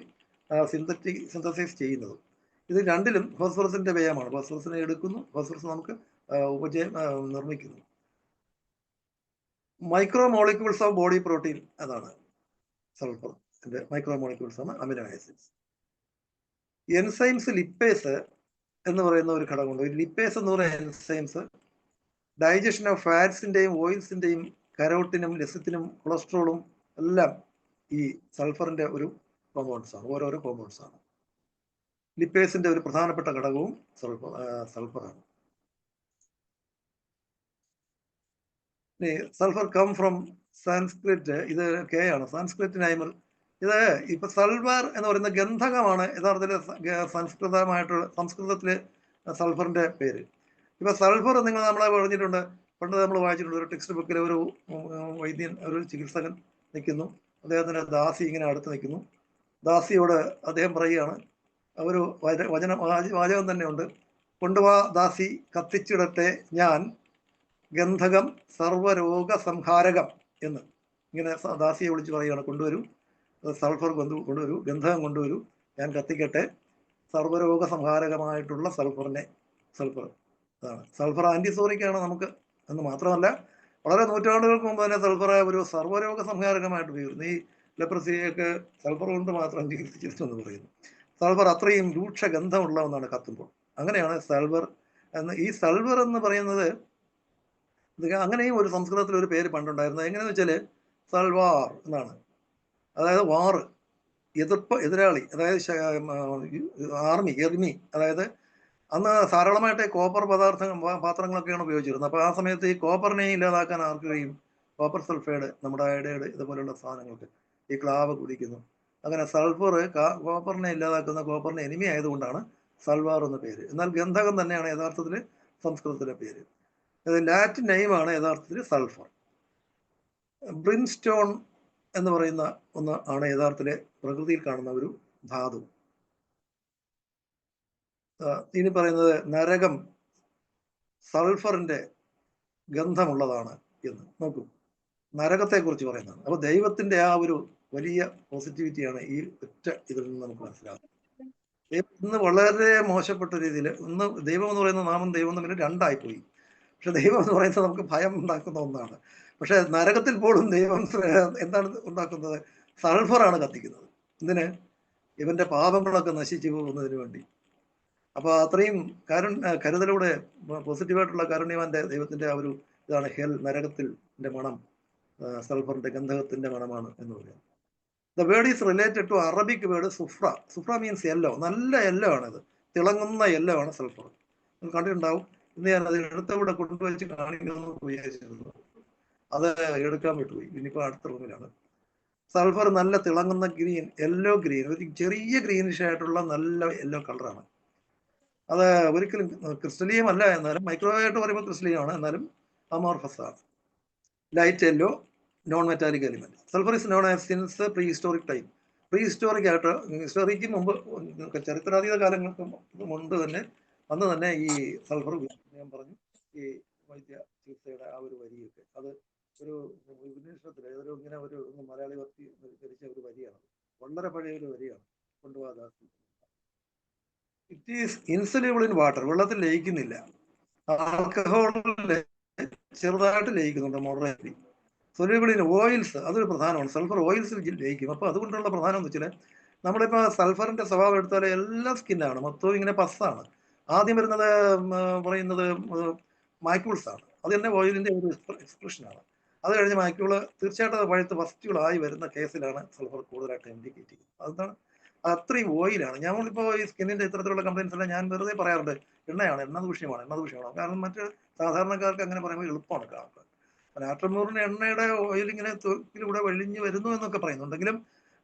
സിന്തസൈസ് ചെയ്യുന്നത്. ഇത് രണ്ടിലും ഫോസ്ഫറസിന്റെ വ്യയമാണ്. ഫോസ്ഫറസിനെ എടുക്കുന്നു, ഫോസ്ഫറസ് നമുക്ക് ഉപജയം നിർമ്മിക്കുന്നു. Micro molecules of body protein, അതാണ് സൾഫർ. മൈക്രോ മോളിക്യൂൾസ് ആണ് അമിനോ ആസിഡ്സ്. എൻസൈംസ്, ലിപ്പേസ് എന്ന് പറയുന്ന ഒരു ഘടകമുണ്ട്. ലിപ്പേസ് എന്ന് പറയുന്ന എൻസൈംസ് ഡൈജഷൻ ഓഫ് ഫാറ്റ്സിന്റെയും ഓയിൽസിന്റെയും കരോട്ടിനും ലെസിത്തിനും കൊളസ്ട്രോളും എല്ലാം ഈ സൾഫറിന്റെ ഒരു കോമ്പൗണ്ട്സ് ആണ്, ഓരോരോ കോമ്പൗണ്ട്സ് ആണ്. ലിപ്പേസിന്റെ ഒരു പ്രധാനപ്പെട്ട ഘടകവും സൾഫറാണ്. സൾഫർ കം ഫ്രം സാൻസ്ക്രിറ്റ്, ഇത് കെ ആണ്, സാൻസ്ക്രിറ്റ് നൈമർ. ഇത് ഇപ്പൊ സൾഫർ എന്ന് പറയുന്ന ഗന്ധകമാണ് യഥാർത്ഥത്തിൽ സംസ്കൃതത്തില് സൾഫറിന്റെ പേര്. ഇപ്പൊ സൾഫർ നമ്മളെ പറഞ്ഞിട്ടുണ്ട്, പണ്ട് നമ്മൾ വായിച്ചിട്ടുണ്ട് ഒരു ടെക്സ്റ്റ് ബുക്കിൽ. ഒരു വൈദ്യൻ, ഒരു ചികിത്സകൻ നിൽക്കുന്നു, അദ്ദേഹത്തിന്റെ ദാസി ഇങ്ങനെ അടുത്ത് നിൽക്കുന്നു. ദാസിയോട് അദ്ദേഹം പറയുകയാണ്, ഒരു വാചകം തന്നെയുണ്ട്, കൊണ്ടുവാ ദാസി കത്തിച്ചിടട്ടെ ഞാൻ ഗന്ധകം സർവരോഗ സംഹാരകം എന്ന്. ഇങ്ങനെ ദാസിയെ വിളിച്ച് പറയുകയാണ്, കൊണ്ടുവരൂ സൾഫർ കൊണ്ടുവരൂ, ഗന്ധകം കൊണ്ടുവരൂ, ഞാൻ കത്തിക്കട്ടെ സർവരോഗ സംഹാരകമായിട്ടുള്ള സൾഫർ അതാണ്. സൾഫർ ആന്റിസോറിക്കാണ് നമുക്ക് എന്ന് മാത്രമല്ല, വളരെ നൂറ്റാണ്ടുകൾക്ക് മുമ്പ് തന്നെ സൾഫർ ഒരു സർവ്വരോഗ സംഹാരകമായിട്ട് ഉപയോഗിക്കുന്നു. ഈ ലെപ്രസിയൊക്കെ സൾഫർ കൊണ്ട് മാത്രം ചികിത്സിച്ചിരുന്നു പറയുന്നു. സൾഫർ അത്രയും രൂക്ഷ ഗന്ധമുള്ള ഒന്നാണ് കത്തുമ്പോൾ. അങ്ങനെയാണ് സൾഫർ എന്ന്. ഈ സൾഫർ എന്ന് പറയുന്നത് അങ്ങനെയും ഒരു സംസ്കൃതത്തിൽ ഒരു പേര് പണ്ടുണ്ടായിരുന്നു. എങ്ങനെയെന്ന് വെച്ചാൽ സൽവാർ എന്നാണ്, അതായത് വാറ്, എതിരാളി, അതായത് ആർമി, എർമി. അതായത് അന്ന് ധാരാളമായിട്ട് കോപ്പർ പാത്രങ്ങളൊക്കെയാണ് ഉപയോഗിച്ചിരുന്നത്. അപ്പോൾ ആ സമയത്ത് ഈ കോപ്പറിനെ ഇല്ലാതാക്കാൻ ആർക്ക് കഴിയും? കോപ്പർ സൾഫൈഡ്, നമ്മുടെ അയഡൈഡ്, ഇതുപോലുള്ള സാധനങ്ങൾക്ക് ഈ ക്ലാവ് കുടിക്കുന്നു. അങ്ങനെ സൾഫർ കോപ്പറിനെ ഇല്ലാതാക്കുന്ന, കോപ്പറിന് എനിമി ആയതുകൊണ്ടാണ് സൽവാർ എന്ന പേര്. എന്നാൽ ഗന്ധകം തന്നെയാണ് യഥാർത്ഥത്തിൽ സംസ്കൃതത്തിലെ പേര്. അത് ലാറ്റിൻ നെയിമാണ് യഥാർത്ഥത്തിൽ സൾഫർ. ബ്രിൻസ്റ്റോൺ എന്ന് പറയുന്ന ഒന്ന് ആണ് യഥാർത്ഥത്തിലെ പ്രകൃതിയിൽ കാണുന്ന ഒരു ധാതു. ഇനി പറയുന്നത് നരകം സൾഫറിന്റെ ഗന്ധമുള്ളതാണ് എന്ന്. നോക്കൂ, നരകത്തെ കുറിച്ച് പറയുന്നതാണ്. അപ്പൊ ദൈവത്തിന്റെ ആ ഒരു വലിയ പോസിറ്റിവിറ്റിയാണ് ഈ ഒറ്റ ഇതിൽ നിന്ന് നമുക്ക് മനസ്സിലാകുന്നത്. ഇന്ന് വളരെ മോശപ്പെട്ട രീതിയിൽ ഇന്ന് ദൈവം എന്ന് പറയുന്ന നാമം ദൈവം തമ്മിൽ രണ്ടായിപ്പോയി. പക്ഷെ ദൈവം എന്ന് പറയുന്നത് നമുക്ക് ഭയം ഉണ്ടാക്കുന്ന ഒന്നാണ്. പക്ഷെ നരകത്തിൽ പോലും ദൈവം എന്താണ് ഉണ്ടാക്കുന്നത്? സൾഫറാണ് കത്തിക്കുന്നത്. എന്തിന്? ഇവന്റെ പാപങ്ങളൊക്കെ നശിച്ചു പോകുന്നതിന് വേണ്ടി. അപ്പൊ അത്രയും കരുതലൂടെ പോസിറ്റീവായിട്ടുള്ള കാരുണ്യവാന്റെ ദൈവത്തിന്റെ ആ ഒരു ഇതാണ് നരകത്തിന്റെ മണം സൾഫറിന്റെ ഗന്ധകത്തിന്റെ മണമാണ് എന്ന് പറയുന്നത്. The word is related to Arabic word സുഫ്ര. സുഫ്ര മീൻസ് യെല്ലോ, നല്ല യെല്ലോ ആണിത്, തിളങ്ങുന്ന യെല്ലോ ആണ് സൾഫർ. നിങ്ങൾ കണ്ടിട്ടുണ്ടാവും. ഇന്ന് ഞാൻ അത് എടുത്തവിടെ കൊണ്ടുവച്ച് കാണിക്കണമെന്ന് വിചാരിച്ചിരുന്നു, അത് എടുക്കാൻ വിട്ടുപോയി. ഇനിയിപ്പോൾ അടുത്ത റൂമിലാണ്. സൾഫർ നല്ല തിളങ്ങുന്ന ഗ്രീൻ, യെല്ലോ ഗ്രീൻ, ഒരു ചെറിയ ഗ്രീനിഷ് ആയിട്ടുള്ള നല്ല യെല്ലോ കളറാണ്. അത് ഒരിക്കലും ക്രിസ്റ്റലീയം അല്ല, എന്നാലും മൈക്രോവേവ് ആയിട്ട് പറയുമ്പോൾ ക്രിസ്റ്റലീയമാണ്, എന്നാലും അമോർഫസ് ആണ്. Light yellow, non metallic element. Sulphur is known as since pre historic time. Pre historic ആയിട്ട്, ഹിസ്റ്റോറിക്ക് മുമ്പ്, ചരിത്രാതീത കാലങ്ങൾക്ക് മുമ്പ് തന്നെ അന്ന് തന്നെ ഈ സൾഫർ ഞാൻ പറഞ്ഞു, ഈ വൈദ്യ ചികിത്സയുടെ ആ ഒരു വരിയൊക്കെ അത് ഒരു വിനീഷണത്തിൽ ഇങ്ങനെ ഒരു മലയാളി ഭക്തി ധരിച്ച ഒരു വരിയാണ്. വളരെ പഴയ ഒരു വരിയാണ്. കൊണ്ടുപോകാതെ it is insoluble in water, വെള്ളത്തിൽ ലയിക്കുന്നില്ല. ആൽക്കഹോളിൽ ചെറുതായിട്ട് ലയിക്കുന്നുണ്ട്, മോഡറേറ്റ്ലി. സൊല്യൂബിൾ ഇൻ ഓയിൽസ്, അതൊരു പ്രധാനമാണ്. സൾഫർ ഓയിൽസിൽ ലയിക്കും. അപ്പോൾ അതുകൊണ്ടുള്ള പ്രധാനം എന്ന് വെച്ചാൽ, നമ്മളിപ്പോൾ സൾഫറിന്റെ സ്വഭാവം എടുത്താൽ എല്ലാം സ്കിന്നാണ്, മൊത്തവും ഇങ്ങനെ പസ്സാണ്. ആദ്യം വരുന്നത് പറയുന്നത് മാക്യൂൾസ് ആണ്. അത് തന്നെ ഓയിലിന്റെ ഒരു എക്സ്പ്രഷനാണ്. അത് കഴിഞ്ഞ് മാക്യൂള് തീർച്ചയായിട്ടും അത് പഴുത്ത് ഫസ്റ്റുകളായി വരുന്ന കേസിലാണ് സൾഫർ കൂടുതലായിട്ട് ഇൻഡിക്കേറ്റ് ചെയ്യുന്നത്. അതാണ് അത്രയും ഓയിലാണ്. ഞങ്ങളിപ്പോൾ ഈ സ്കിന്നിന്റെ ഇത്തരത്തിലുള്ള കംപ്ലയിൻസ് എല്ലാം ഞാൻ വെറുതെ പറയാറുണ്ട്, എണ്ണ ദൂഷ്യമാണ്. കാരണം മറ്റ് സാധാരണക്കാർക്ക് അങ്ങനെ പറയുമ്പോൾ എളുപ്പമാണ് കാണുന്നത്. നാട്രമൂറിന് എണ്ണയുടെ ഓയിൽ ഇങ്ങനെ ത്വക്കിലൂടെ വഴിഞ്ഞ് വരുന്നു എന്നൊക്കെ പറയുന്നുണ്ടെങ്കിലും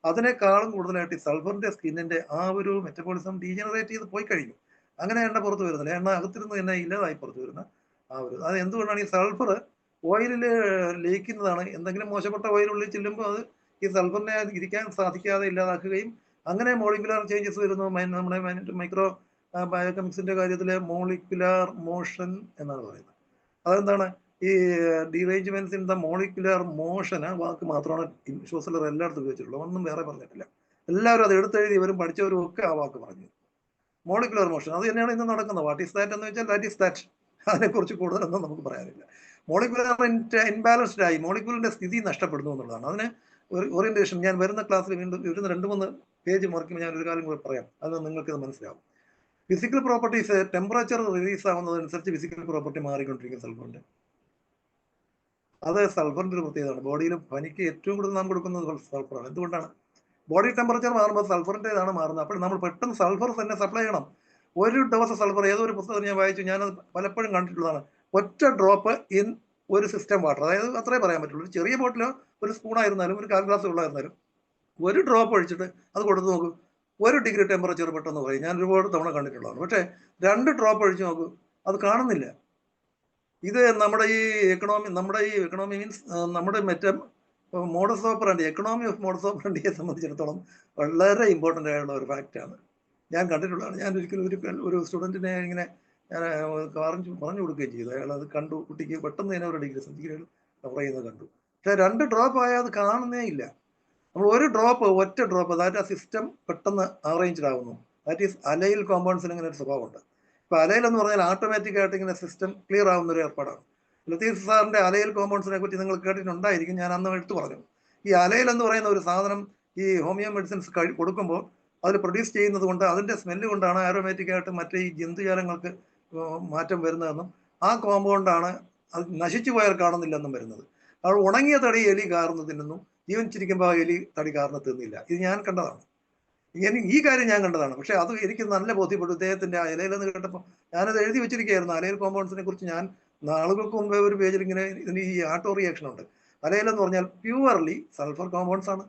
അതിനേക്കാളും കൂടുതലായിട്ട് ഈ സൾഫറിന്റെ സ്കിന്നിന്റെ ആ ഒരു മെറ്റബോളിസം ഡീജനറേറ്റ് ചെയ്ത് പോയി കഴിഞ്ഞു. അങ്ങനെ എണ്ണ പുറത്ത് വരുന്നില്ല, എണ്ണ അകത്തിരുന്ന് തന്നെ ഇല്ലാതായി പുറത്ത് വരുന്ന ആ ഒരു അത് എന്തുകൊണ്ടാണ്? ഈ സൾഫർ ഓയിലിൽ ലയിക്കുന്നതാണ്. എന്തെങ്കിലും മോശപ്പെട്ട ഓയിൽ ഉള്ളിൽ ചെല്ലുമ്പോൾ അത് ഈ സൾഫറിനെ ഇരിക്കാൻ സാധിക്കാതെ ഇല്ലാതാക്കുകയും അങ്ങനെ മോളിക്കുലാർ ചേഞ്ചസ് വരുന്നു. നമ്മുടെ മൈക്രോ ബയോകെമിക്സിന്റെ കാര്യത്തിലെ മോളിക്കുലാർ മോഷൻ എന്നാണ് പറയുന്നത്. അതെന്താണ്? ഈ ഡീറേഞ്ച്മെന്റ്സ് ഇൻ ദ മോളിക്കുലാർ മോഷൻ വാക്ക് മാത്രമാണ് ഷോസലർ എല്ലായിടത്തും ഉപയോഗിച്ചിട്ടുള്ളത്, ഒന്നും വേറെ പറഞ്ഞിട്ടില്ല. എല്ലാവരും അത് എടുത്തെഴുതിയവരും പഠിച്ചവരും ഒക്കെ ആ വാക്ക് പറഞ്ഞു. മോളിക്കുലർ മോഷൻ അത് തന്നെയാണ് ഇന്ന് നടക്കുന്നത്. വാട്ട് ഈസ് ദാറ്റ് എന്ന് വെച്ചാൽ ദാറ്റ് ഈസ് ദാറ്റ്. അതിനെക്കുറിച്ച് കൂടുതലൊന്നും നമുക്ക് പറയാനില്ല. മോളിക്കുലർ ഇൻബാലൻസ്ഡ് ആയി മോളിക്കുലറിന്റെ സ്ഥിതി നഷ്ടപ്പെടുന്നു എന്നുള്ളതാണ്. അതിന് ഓറിയന്റേഷൻ ഞാൻ വരുന്ന ക്ലാസ്സിൽ വീണ്ടും വരുന്ന 2-3 പേജ് മറിക്കുമ്പോൾ ഞാൻ ഒരു കാര്യം കൂടെ പറയാം. അത് നിങ്ങൾക്ക് ഇത് മനസ്സിലാവും. ഫിസിക്കൽ പ്രോപ്പർട്ടീസ് ടെമ്പറേച്ചർ റിലീസ് ആവുന്നതനുസരിച്ച് ഫിസിക്കൽ പ്രോപ്പർട്ടി മാറിക്കൊണ്ടിരിക്കും സൾഫറിന്റെ. അത് സൾഫറിന്റെ ഒരു പ്രത്യേകതയാണ്. ബോഡിയിൽ പനിക്ക് ഏറ്റവും കൂടുതൽ നാം കൊടുക്കുന്നത് സൾഫറാണ്. എന്തുകൊണ്ടാണ്? ബോഡി ടെമ്പറേച്ചർ മാറുമ്പോൾ സൾഫറിൻ്റെതാണ് മാറുന്നത്. അപ്പോൾ നമ്മൾ പെട്ടെന്ന് സൾഫർ തന്നെ സപ്ലൈ ചെയ്യണം. ഒരു ഡോസ് സൾഫർ ഏതൊരു പുസ്തകം ഞാൻ വായിച്ചു, ഞാനത് പലപ്പോഴും കണ്ടിട്ടുള്ളതാണ്. ഒറ്റ ഡ്രോപ്പ് ഇൻ ഒരു സിസ്റ്റം വാട്ടർ, അതായത് അത്രേ പറയാൻ പറ്റുള്ളൂ. ഒരു ചെറിയ ബോട്ടിലോ ഒരു സ്പൂണായിരുന്നാലും ഒരു 1/4 ഗ്ലാസ് വെള്ളമായിരുന്നാലും ഒരു ഡ്രോപ്പ് ഒഴിച്ചിട്ട് അത് കൊടുത്ത് നോക്കും, 1 ഡിഗ്രി ടെമ്പറേച്ചർ പെട്ടെന്ന് പറയും. ഞാൻ ഒരുപാട് തവണ കണ്ടിട്ടുള്ളതാണ്. പക്ഷേ 2 ഡ്രോപ്പ് ഒഴിച്ച് നോക്കൂ, അത് കാണുന്നില്ല. ഇത് നമ്മുടെ ഈ എക്കണോമി മീൻസ് നമ്മുടെ മറ്റേ മോഡസ് ഓപ്പറണ്ടി, എക്കണോമി ഓഫ് മോഡസ് ഓപ്പറണ്ടിയെ സംബന്ധിച്ചിടത്തോളം വളരെ ഇമ്പോർട്ടൻ്റ് ആയിട്ടുള്ള ഒരു ഫാക്റ്റാണ്. ഞാൻ കണ്ടിട്ടുള്ളതാണ്. ഞാൻ ഒരിക്കലും ഒരു സ്റ്റുഡൻറ്റിനെ ഇങ്ങനെ ഞാൻ പറഞ്ഞു കൊടുക്കുകയും ചെയ്തു. അയാൾ അത് കണ്ടു. കുട്ടിക്ക് പെട്ടെന്ന് തന്നെ 1 ഡിഗ്രി സെൻറ്റിഗ്രേഡ് കവർ ചെയ്യുന്നത് കണ്ടു. പക്ഷേ 2 ഡ്രോപ്പ് ആയാൽ അത് കാണുന്നേ ഇല്ല. നമ്മൾ ഒറ്റ ഡ്രോപ്പ് ദാറ്റ് ആ സിസ്റ്റം പെട്ടെന്ന് അറേഞ്ച്ഡ് ആവുന്നു. ദാറ്റ് ഈസ് അലൈൽ കോമ്പൗണ്ട്സിന് ഇങ്ങനെ ഒരു സ്വഭാവമുണ്ട്. ഇപ്പോൾ അലൈൽ എന്ന് പറഞ്ഞാൽ ഓട്ടോമാറ്റിക് ആയിട്ട് ഇങ്ങനെ സിസ്റ്റം ക്ലിയർ ആവുന്ന ഒരു ഏർപ്പാടാണ്. ലത്തീഫ് സാറിന്റെ അലൈൽ കോമ്പൗണ്ട്സിനെ പറ്റി നിങ്ങൾ കേട്ടിട്ടുണ്ടായിരിക്കും. ഞാൻ അന്ന് എടുത്തു പറഞ്ഞു. ഈ അലൈൽ എന്ന് പറയുന്ന ഒരു സാധനം ഈ ഹോമിയോ മെഡിസിൻസ് കൊടുക്കുമ്പോൾ അതിൽ പ്രൊഡ്യൂസ് ചെയ്യുന്നത് കൊണ്ട് അതിന്റെ സ്മെല്ല് കൊണ്ടാണ് ആരോമാറ്റിക് ആയിട്ട് മറ്റേ ഈ ജന്തുജാലങ്ങൾക്ക് മാറ്റം വരുന്നതെന്നും ആ കോമ്പൗണ്ടാണ് അത് നശിച്ചു പോയാൽ കാണുന്നില്ലെന്നും വരുന്നത്. അത് ഉണങ്ങിയ തടി എലി കാർന്ന് തിന്നുന്നു, ജീവിച്ചിരിക്കുമ്പോൾ എലി തടി കാർന്ന് തിന്നില്ല. ഇത് ഞാൻ കണ്ടതാണ്. ഈ കാര്യം ഞാൻ കണ്ടതാണ്. പക്ഷെ അത് എനിക്ക് നല്ല ബോധ്യപ്പെട്ടു. ഇദ്ദേഹത്തിന്റെ ആ ഇലയിലെന്ന് കേട്ടപ്പോൾ ഞാനത് എഴുതി വെച്ചിരിക്കുകയായിരുന്നു. അലൈൽ കോമ്പൗണ്ട്സിനെ കുറിച്ച് ഞാൻ നാളുകൾക്ക് മുമ്പേ ഒരു പേജിൽ ഇങ്ങനെ ഇതിന് ഈ ആട്ടോ റിയാക്ഷൻ ഉണ്ട്. അലൈലെന്ന് പറഞ്ഞാൽ പ്യുവർലി സൾഫർ കോമ്പൗണ്ട്സ് ആണ്.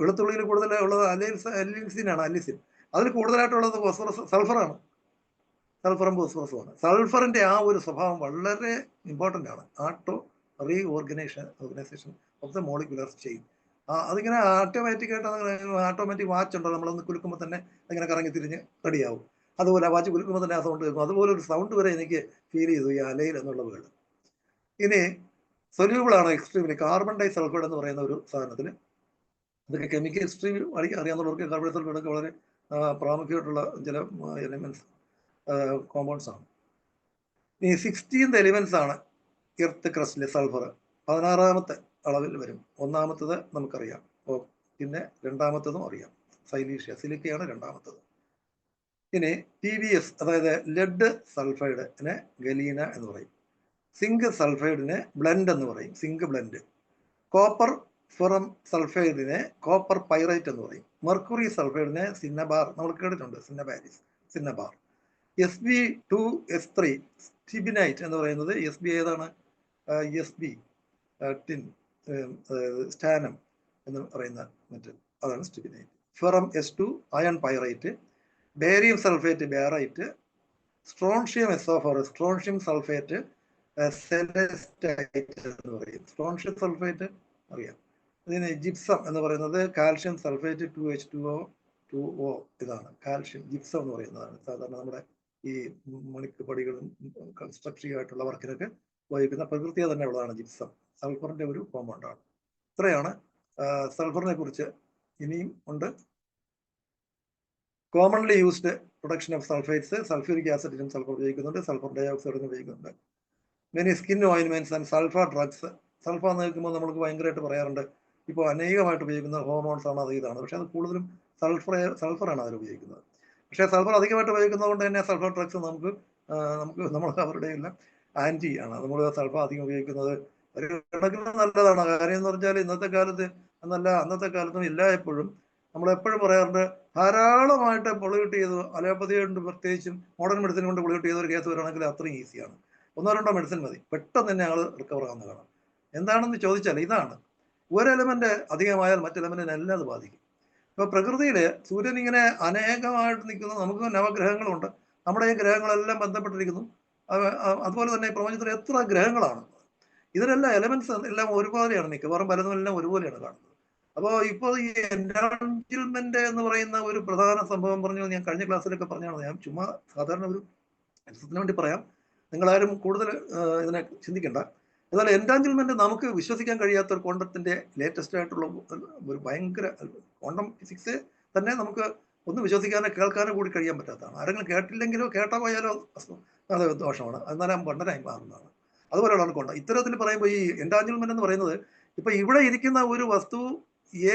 വെളുത്തുള്ളിയിൽ കൂടുതൽ ഉള്ളത് അലിസിനാണ്. അലിസിൻ അതിൽ കൂടുതലായിട്ടുള്ളത് സൾഫറാണ്. സൾഫറും ഫോസ്ഫറസുമാണ്. സൾഫറിന്റെ ആ ഒരു സ്വഭാവം വളരെ ഇമ്പോർട്ടൻ്റ് ആണ്. ആട്ടോ organisation of the molecular chain. അതിങ്ങനെ ഓട്ടോമാറ്റിക് വാച്ച് ഉണ്ടോ, നമ്മളൊന്ന് കുലുക്കുമ്പോൾ തന്നെ അതിങ്ങനെ കറങ്ങി തിരിഞ്ഞ് റെഡിയാവും. അതുപോലെ ആ വാച്ച് കുലുക്കുമ്പോൾ തന്നെ ആ സൗണ്ട് കേൾക്കും. അതുപോലെ ഒരു സൗണ്ട് വരെ എനിക്ക് ഫീൽ ചെയ്തു ഈ അലൈൽ എന്നുള്ള വേർഡ്. ഇനി സൊല്യൂബിൾ ആണ് എക്സ്ട്രീംലി കാർബൺ ഡൈ സൾഫൈഡ് എന്ന് പറയുന്ന ഒരു സാധനത്തിൽ. ഇതൊക്കെ കെമിക്കൽ ഹിസ്റ്ററി അറിയാവുന്നവർക്ക് കാർബൺ ഡൈ സൾഫൈഡൊക്കെ വളരെ പ്രാമുഖ്യമായിട്ടുള്ള ചില എലിമെന്റ്സ് കോമ്പൗണ്ട്സ് ആണ്. ഈ 16th എലിമെന്റ്സ് ആണ് എർത്ത് ക്രസ്റ്റിലെ സൾഫർ. 16ാമത്തെ അളവിൽ വരും. 1ാമത്തത് നമുക്കറിയാം, പിന്നെ 2ാമത്തതും അറിയാം. സിലിക്കയാണ് 2ാമത്തത്. ഇനി PbS അതായത് ലെഡ് സൾഫൈഡിനെ ഗലീന എന്ന് പറയും. സിങ്ക് സൾഫൈഡിനെ ബ്ലെൻഡ് എന്ന് പറയും, സിങ്ക് ബ്ലെൻഡ്. കോപ്പർ ഫെറം സൾഫൈഡിനെ കോപ്പർ പൈറൈറ്റ് എന്ന് പറയും. മെർക്കുറി സൾഫൈഡിനെ സിന്നബാർ, നമ്മൾ കേട്ടിട്ടുണ്ട്, സിന്നബാർ. Sb2S3 സ്റ്റിബിനൈറ്റ് എന്ന് പറയുന്നത് SB ഏതാണ്? SB ടിൻ, സ്റ്റാനം എന്ന് പറയുന്ന മെറ്റൽ, അതാണ് stibnite. Ferrum S2 iron pyrite. Barium sulphate baryte. Strontium SO4 strontium sulphate celestite എന്ന് പറയും. സ്ട്രോൺഷ്യം സൾഫേറ്റ് അറിയാം. ഇതിന് ജിപ്സം എന്ന് പറയുന്നത് കാൽഷ്യം സൾഫേറ്റ് 2H2O ഇതാണ് കാൽഷ്യം. ജിപ്സം എന്ന് പറയുന്നതാണ് സാധാരണ നമ്മുടെ ഈ മണിപ്പടികളും കൺസ്ട്രക്റ്റീവ് ആയിട്ടുള്ള വർക്കിനൊക്കെ ഉപയോഗിക്കുന്ന പ്രകൃതിയെ തന്നെ ഉള്ളതാണ് ജിപ്സം. സൾഫറിന്റെ ഒരു കോമ്പൗണ്ടാണ്. ഇത്രയാണ് സൾഫറിനെ കുറിച്ച്. ഇനിയും ഉണ്ട്. Commonly used production of sulphates. Sulphuric ആസിഡിനും സൾഫർ ഉപയോഗിക്കുന്നുണ്ട്, സൾഫർ ഡയോക്സൈഡിനും ഉപയോഗിക്കുന്നുണ്ട്. മെനി സ്കിൻ ഓയിൻമെന്റ്സ് ആൻഡ് സൾഫർ ഡ്രഗ്സ്. സൾഫർ എന്ന് നമുക്ക് ഭയങ്കരമായിട്ട് പറയാറുണ്ട്. ഇപ്പോൾ അനേകമായിട്ട് ഉപയോഗിക്കുന്ന ഹോർമോൺസ് ആണ്, അത് ഇതാണ്. പക്ഷെ അത് കൂടുതലും സൾഫറാണ് അതിൽ ഉപയോഗിക്കുന്നത്. പക്ഷേ സൾഫർ അധികമായിട്ട് ഉപയോഗിക്കുന്നത് കൊണ്ട് തന്നെ സൾഫർ ഡ്രഗ്സ് നമുക്ക് നമ്മൾ അവരുടെ എല്ലാം ആൻറ്റി ആണ്. നമ്മൾ സൾഫർ അധികം ഉപയോഗിക്കുന്നത് ഒരു കണക്കിന് നല്ലതാണ്. കാര്യം എന്ന് പറഞ്ഞാൽ ഇന്നത്തെ കാലത്ത് എന്നല്ല അന്നത്തെ കാലത്തും എല്ലായ്പ്പോഴും നമ്മളെപ്പോഴും പറയാറുണ്ട്, ധാരാളമായിട്ട് പൊള്യൂട്ട് ചെയ്തു അലോപ്പതി കൊണ്ട് പ്രത്യേകിച്ചും മോഡേൺ മെഡിസിൻ കൊണ്ട് പൊള്യൂട്ട് ചെയ്ത ഒരു കേസ് വരികയാണെങ്കിൽ അത്രയും ഈസിയാണ്. 1-2 മെഡിസിൻ മതി, പെട്ടെന്ന് തന്നെ ആൾ റിക്കവർ ആവുന്നതാണ്. എന്താണെന്ന് ചോദിച്ചാൽ ഇതാണ്, ഒരു എലമെന്റ് അധികമായാൽ മറ്റു എലമെന്റിനെ എല്ലാം അത് ബാധിക്കും. ഇപ്പോൾ പ്രകൃതിയിൽ സൂര്യൻ ഇങ്ങനെ അനേകമായിട്ട് നിൽക്കുന്ന നമുക്ക് നവഗ്രഹങ്ങളുണ്ട്. നമ്മുടെ ഈ ഗ്രഹങ്ങളെല്ലാം ബന്ധപ്പെട്ടിരിക്കുന്നു. അതുപോലെ തന്നെ പ്രപഞ്ചത്തിൽ എത്ര ഗ്രഹങ്ങളാണ്. ഇതിലെല്ലാം എലമെന്റ്സ് എല്ലാം ഒരുപോലെയാണ്, മിക്കവാറും പലതും എല്ലാം ഒരുപോലെയാണ് കാണുന്നത്. അപ്പോൾ ഇപ്പോൾ ഈ എൻറാഞ്ചിൽമെന്റ് എന്ന് പറയുന്ന ഒരു പ്രധാന സംഭവം പറഞ്ഞു, ഞാൻ കഴിഞ്ഞ ക്ലാസ്സിലൊക്കെ പറഞ്ഞാണ്. ഞാൻ ചുമ്മാ സാധാരണ ഒരു മനസ്സിന് വേണ്ടി പറയാം, നിങ്ങളാരും കൂടുതൽ ഇതിനെ ചിന്തിക്കേണ്ട. എന്നാൽ എൻറാഞ്ചിൽമെന്റ് നമുക്ക് വിശ്വസിക്കാൻ കഴിയാത്ത ഒരു ക്വാണ്ടത്തിന്റെ ലേറ്റസ്റ്റ് ആയിട്ടുള്ള ഒരു ഭയങ്കര ക്വാണ്ടം ഫിസിക്സ് തന്നെ നമുക്ക് ഒന്ന് വിശ്വസിക്കാനോ കേൾക്കാനോ കൂടി കഴിയാൻ പറ്റാത്തതാണ്. ആരെങ്കിലും കേട്ടില്ലെങ്കിലോ കേട്ടോ പോയാലോ അത് ദോഷമാണ്, എന്നാലും പണ്ടനായി മാറുന്നതാണ്. അതുപോലെയാണ് കൊണ്ട് ഇത്തരത്തിൽ പറയുമ്പോൾ ഈ എൻടാഞ്ചിൽമെന്റ് എന്ന് പറയുന്നത് ഇപ്പൊ ഇവിടെ ഇരിക്കുന്ന ഒരു വസ്തു